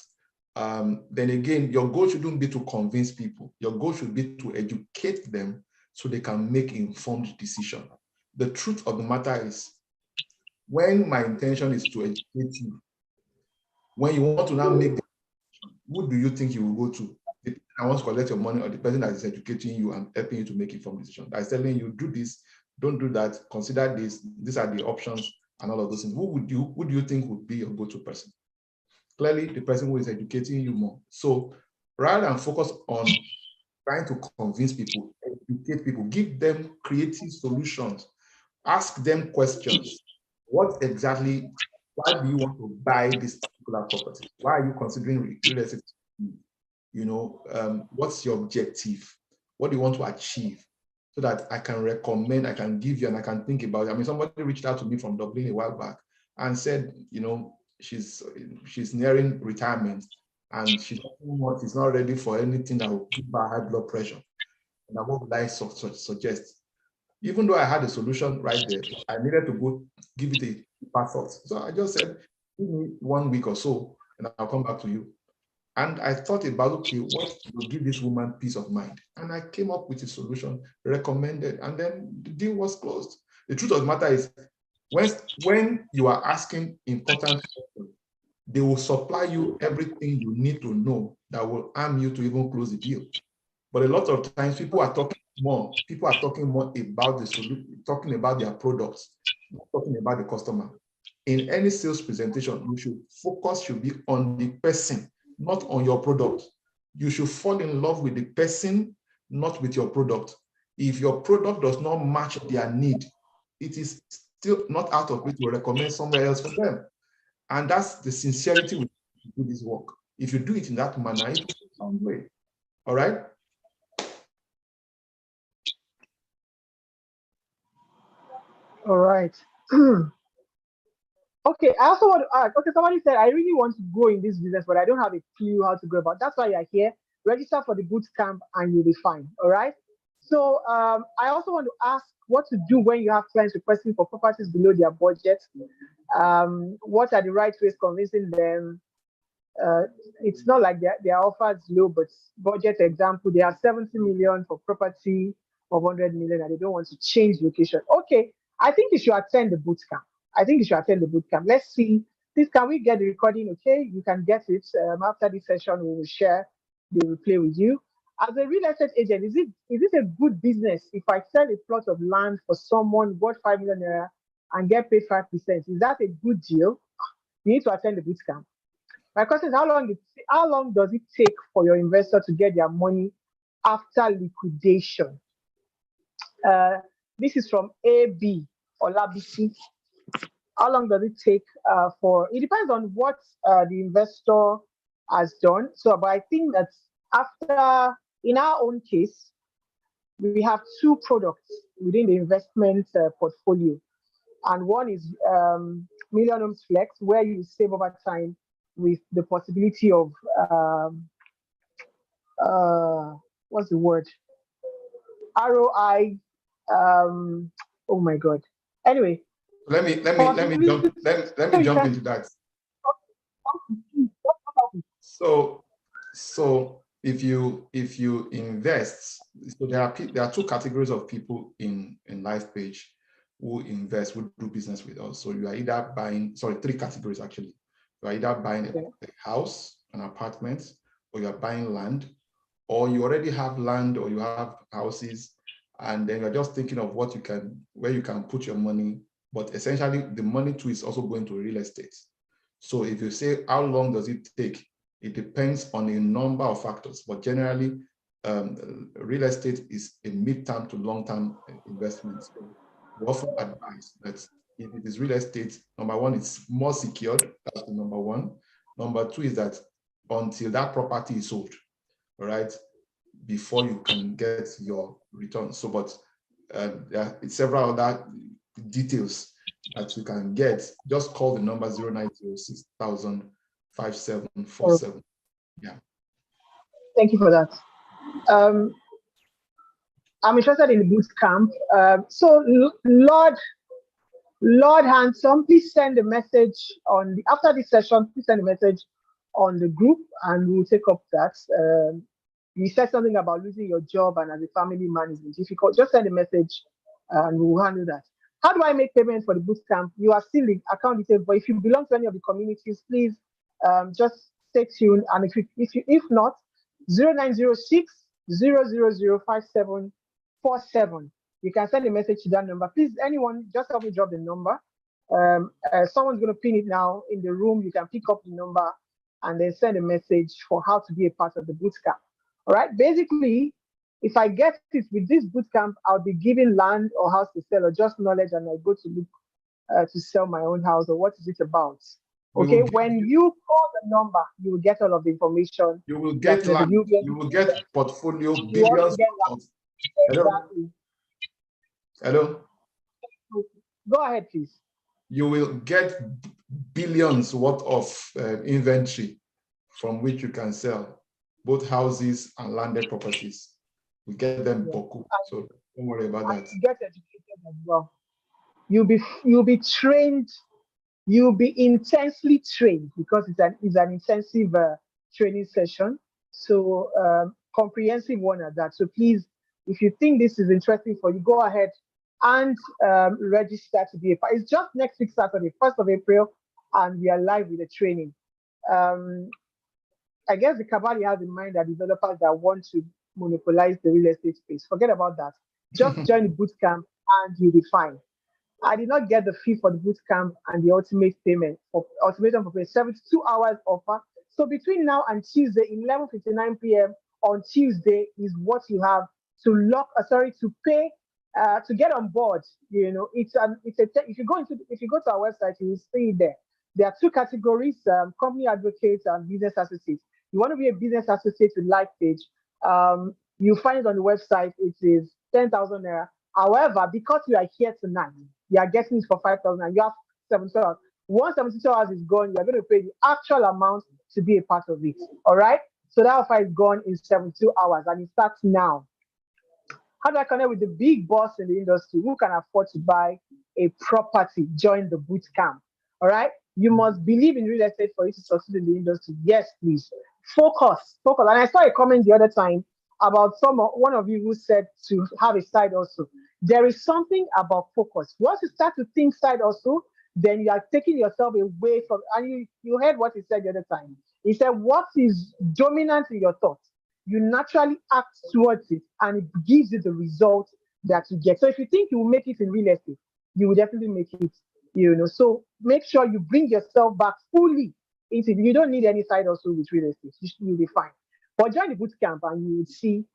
Then again, your goal shouldn't be to convince people. Your goal should be to educate them so they can make informed decisions. The truth of the matter is, when my intention is to educate you, when you want to now make the decision, who do you think you will go to? The person that wants to collect your money, or the person that is educating you and helping you to make informed decisions? That is telling you, do this, don't do that, consider this, these are the options, and all of those things. Who do you think would be your go-to person? Clearly, the person who is educating you more. So rather than focus on trying to convince people, educate people, give them creative solutions, ask them questions. What exactly, why do you want to buy this particular property? Why are you considering real estate? What's your objective? What do you want to achieve? So that I can recommend, I can give you, and I can think about it. I mean, somebody reached out to me from Dublin a while back and said, she's nearing retirement, and she's not ready for anything that will keep her high blood pressure. And what would I suggest? Even though I had a solution right there, I needed to go give it a part thought. So I just said, give me 1 week or so, and I'll come back to you. And I thought about, okay, what will give this woman peace of mind? And I came up with a solution, recommended, and then the deal was closed. The truth of the matter is, when you are asking important questions, they will supply you everything you need to know that will arm you to even close the deal. But a lot of times people are talking more about the solution, talking about their products, not talking about the customer. In any sales presentation, focus should be on the person, not on your product. You should fall in love with the person, not with your product. If your product does not match their need, it is still not out of it to recommend somewhere else for them. And that's the sincerity with which you do this work. If you do it in that manner, it will sound great. All right? All right. Okay, I also want to ask, okay, somebody said, I really want to go in this business, but I don't have a clue how to go about it. That's why you're here. Register for the boot camp and you'll be fine. All right. So I also want to ask what to do when you have clients requesting for properties below their budget. What are the right ways convincing them? It's not like their offer is low, but budget example, they have 70 million for property of 100 million and they don't want to change location. Okay, I think you should attend the boot camp. I think you should attend the boot camp. Let's see. Please, can we get the recording? Okay, you can get it. After this session, we will share the replay with you. As a real estate agent, is it a good business if I sell a plot of land for someone worth 5 million naira and get paid 5%? Is that a good deal? You need to attend the boot camp. My question is, how long does it take for your investor to get their money after liquidation? This is from AB or Labisi. How long does it take it depends on what the investor has done. So, but I think that in our own case, we have two products within the investment portfolio. And one is Million Homes Flex, where you save over time with the possibility of what's the word? ROI. Oh my God. Anyway. Let me jump into that. So if you invest, so there are two categories of people in Lifepage who invest, who do business with us. So you are either buying, three categories actually. You are either buying a house, an apartment, or you are buying land, or you already have land or you have houses, and then you're just thinking of where you can put your money. But essentially, the money too is also going to real estate. So if you say, how long does it take? It depends on a number of factors. But generally, real estate is a mid-term to long-term investment. So we often advise that if it is real estate, number one, it's more secured. That's the number one. Number two is that until that property is sold, all right, before you can get your return. So, but there are several other details that you can get. Just call the number 0906-000-5747. Yeah. Thank you for that. I'm interested in the boot camp. So Lord Handsome, please send a message after this session, please send a message on the group and we'll take up that. You said something about losing your job and as a family man is difficult. Just send a message and we'll handle that. How do I make payment for the boot camp? You are still the account details, but if you belong to any of the communities, please just stay tuned. And if not, 0906-000-5747. You can send a message to that number. Please, anyone, just help me drop the number. Someone's going to pin it now in the room. You can pick up the number and then send a message for how to be a part of the boot camp. All right. Basically, if I get it with this boot camp, I'll be given land or house to sell or just knowledge, and I go to look to sell my own house, or what is it about? Okay. When you call the number, you will get all of the information. You will get land. You will get portfolio billions. Exactly. Hello. Go ahead, please. You will get billions worth of inventory from which you can sell both houses and landed properties. We get them boku, so don't worry about that. Get educated as well. You'll be trained. You'll be intensely trained because it's an intensive training session. So comprehensive one at that. So please, if you think this is interesting for you, go ahead and register to be a part. It's just next week, Saturday, 1st of April, and we are live with the training. I guess the Kabali has in mind that developers that want to monopolize the real estate space. Forget about that. Just join the boot camp and you'll be fine. I did not get the fee for the boot camp and the ultimatum for payment, 72 hours offer. So between now and Tuesday, 11:59 p.m. on Tuesday is what you have to pay to get on board. You know, if you go to our website, you will see it there. There are two categories: company advocates and business associates. You want to be a business associate with Lifepage, you find it on the website. It is 10,000 naira. However, because you are here tonight, you are getting it for 5,000 and you have 72 hours. Once 72 hours is gone, you are going to pay the actual amount to be a part of it. All right? So that offer is gone in 72 hours and it starts now. How do I connect with the big boss in the industry who can afford to buy a property? Join the boot camp. All right? You must believe in real estate for you to succeed in the industry. Yes, please. Focus. And I saw a comment the other time about one of you who said to have a side also. There is something about focus. Once you start to think side also, then you are taking yourself away from, and you heard what he said the other time. He said, what is dominant in your thoughts, you naturally act towards it, and it gives you the result that you get. So if you think you will make it in real estate, you will definitely make it, So make sure you bring yourself back fully into it. You don't need any side also with real estate. You'll be fine. But join the boot camp and you will see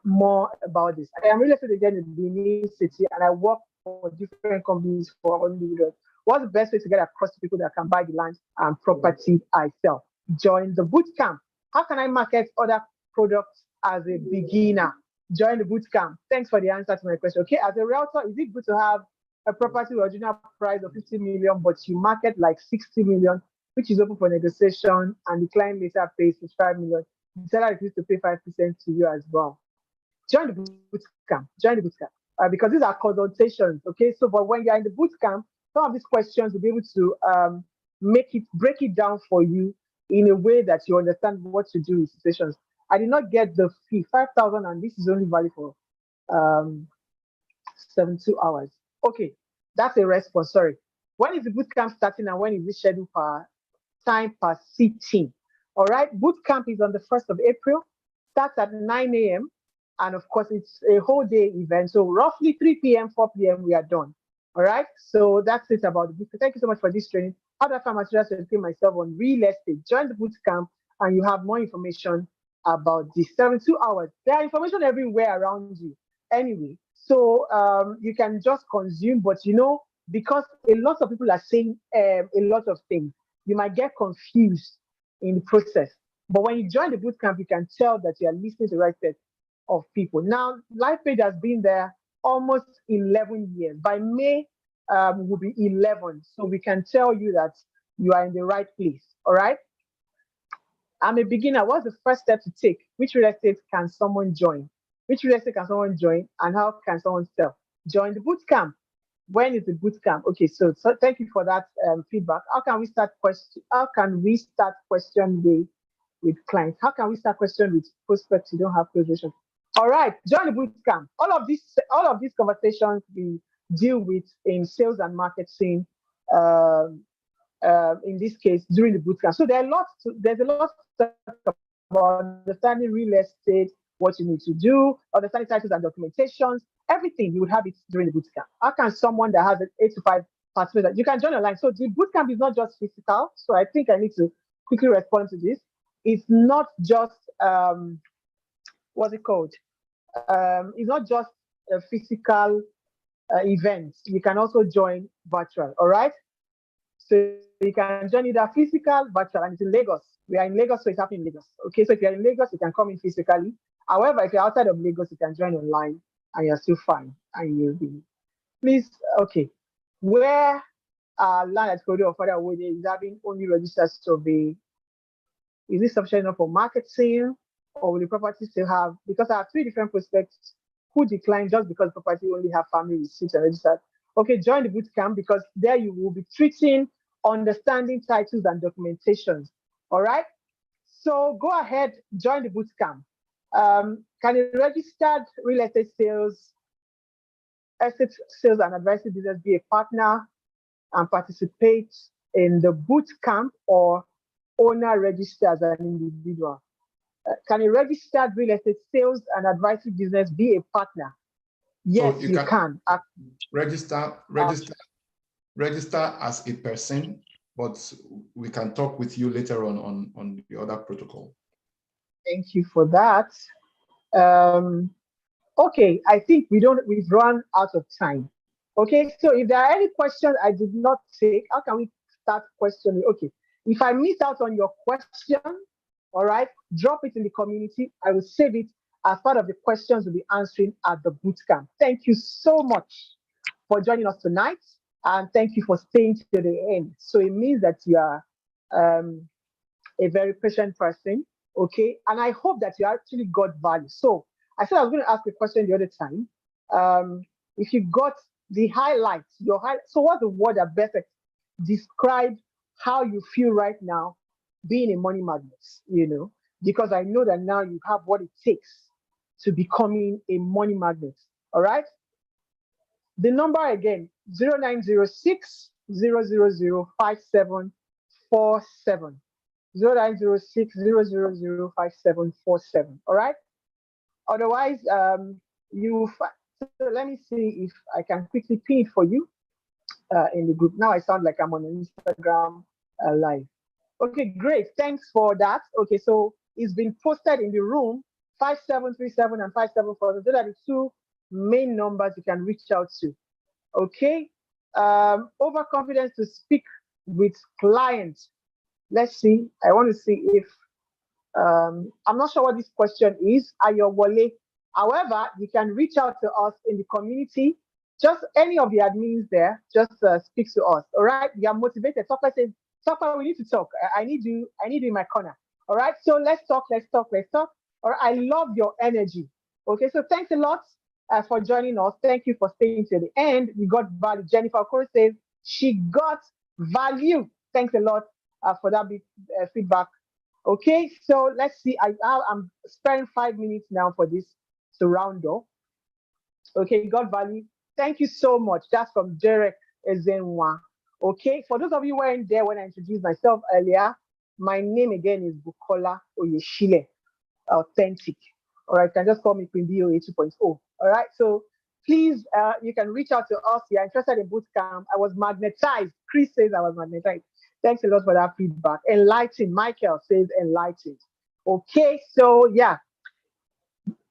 more about this. I am real estate agent in the Benin City, and I work for different companies for individuals. What's the best way to get across to people that can buy the land and property I sell? Join the boot camp. How can I market other products as a beginner? Join the boot camp. Thanks for the answer to my question. Okay, as a realtor, is it good to have a property with original price of 50 million, but you market like 60 million, which is open for negotiation, and the client later pays 5 million? The seller is to pay 5% to you as well. Join the boot camp. Because these are consultations. Okay, so but when you're in the boot camp, some of these questions will be able to break it down for you in a way that you understand what to do in situations. I did not get the fee, 5,000, and this is only valid for 72 hours. Okay, that's a response. Sorry. When is the boot camp starting, and when is it scheduled per time per sitting? All right, boot camp is on the 1st of April, starts at 9 a.m. And of course, it's a whole day event. So roughly 3 p.m., 4 p.m., we are done. All right, so that's it about the boot camp. Thank you so much for this training. How do I find materials to educate myself on real estate? Join the boot camp and you have more information about the 72 hours. There are information everywhere around you anyway. So you can just consume, but because a lot of people are saying a lot of things, you might get confused in the process. But when you join the boot camp, you can tell that you are listening to the right set of people. Now, Lifepage has been there almost 11 years. By May, will be 11. So we can tell you that you are in the right place. All right. I'm a beginner. What's the first step to take? Which real estate can someone join? And how can someone sell? Join the boot camp. When is the boot camp? Okay, so thank you for that feedback. How can we start question with clients? How can we start question with prospects who don't have position? All right, join the boot camp. All of these conversations we deal with in sales and marketing. In this case, during the boot camp. So there's a lot to talk about understanding real estate, what you need to do, understanding titles and documentations, everything. You would have it during the boot camp. How can someone that has an 8 to 5 participants, you can join online? So the boot camp is not just physical. So I think I need to quickly respond to this. It's not just what's it called? It's not just a physical event. You can also join virtual. All right. So you can join either physical, virtual, and it's in Lagos. We are in Lagos, so it's happening in Lagos. Okay, so if you're in Lagos, you can come in physically. However, if you're outside of Lagos, you can join online, and you're still fine. And you'll be, please, okay. Where land at Korea or further away is having only registered survey, is this sufficient enough for marketing, or will the property still have? Because I have 3 different prospects who declined just because the property only have family receipts and registered. Okay, join the boot camp because there you will be treating, understanding titles and documentations. All right. So go ahead, join the boot camp. Can a registered real estate sales and advisory business be a partner and participate in the boot camp, or owner register as an individual? Can a registered real estate sales and advisory business be a partner? Yes, so you can. Register as a person, but we can talk with you later on the other protocol. Thank you for that. Okay, I think we've run out of time. Okay, so if there are any questions I did not take, how can we start questioning? Okay, if I miss out on your question, all right, drop it in the community. I will save it as part of the questions we'll be answering at the bootcamp. Thank you so much for joining us tonight, and thank you for staying to the end. So it means that you are a very patient person, okay? And I hope that you actually got value. So I said I was going to ask a question the other time. If you got the highlights, so what's the word that best describe how you feel right now being a money magnet, because I know that now you have what it takes to becoming a money magnet. All right. The number again, 0906 000 5747. 0906 000 5747. All right. Otherwise, so let me see if I can quickly pin it for you in the group. Now I sound like I'm on Instagram live. Okay, great. Thanks for that. Okay, so it's been posted in the room, 5737 and 574. Those are the two main numbers you can reach out to. Okay. Overconfidence to speak with clients. Let's see. I want to see if I'm not sure what this question is. Ayo Wale. However, you can reach out to us in the community. Just any of the admins there, just speak to us. All right. You are motivated. Software says, Software, we need to talk. I need you in my corner. All right. So let's talk. All right. I love your energy. Okay. So thanks a lot for joining us. Thank you for staying to the end. You got value. Jennifer, of course, says she got value. Thanks a lot for that big feedback. Okay, so let's see. I'm sparing 5 minutes now for this to round up. Okay, God value. Thank you so much. That's from Derek Ezenwa. Okay, for those of you who weren't there when I introduced myself earlier, my name again is Bukola Oyeshile, Authentic. All right, you can just call me Queen BOA 2.0. All right, so please, you can reach out to us. You're interested in bootcamp. I was magnetized. Chris says I was magnetized. Thanks a lot for that feedback. Enlightened. Michael says enlightened. Okay, so yeah,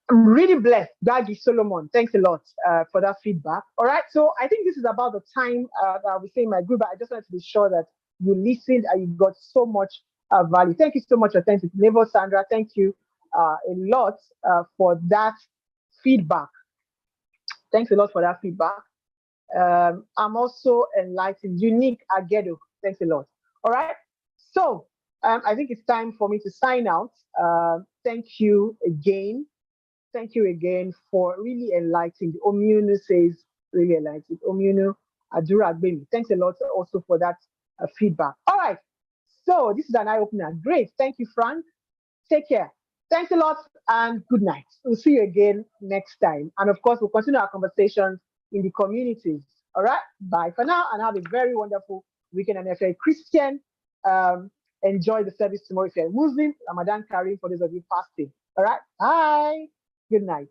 I'm really blessed. Gagi Solomon, thanks a lot for that feedback. All right, so I think this is about the time that I'll be saying my group, but I just wanted to be sure that you listened and you got so much value. Thank you so much, Authentic. Nevo Sandra, thank you a lot for that feedback. Thanks a lot for that feedback. I'm also enlightened. Unique Agedo, thanks a lot. All right, so I think it's time for me to sign out. Thank you again. Thank you again for really enlightening. Omiunu says, really enlightened. Omiunu Adura Agbemi. Thanks a lot also for that feedback. All right, so this is an eye-opener. Great, thank you, Frank. Take care. Thanks a lot and good night. We'll see you again next time. And of course, we'll continue our conversations in the communities. All right, bye for now and have a very wonderful weekend. And if you're a Christian, enjoy the service tomorrow. If you're a Muslim, Ramadan Kareem for those of you fasting. All right, bye. Good night.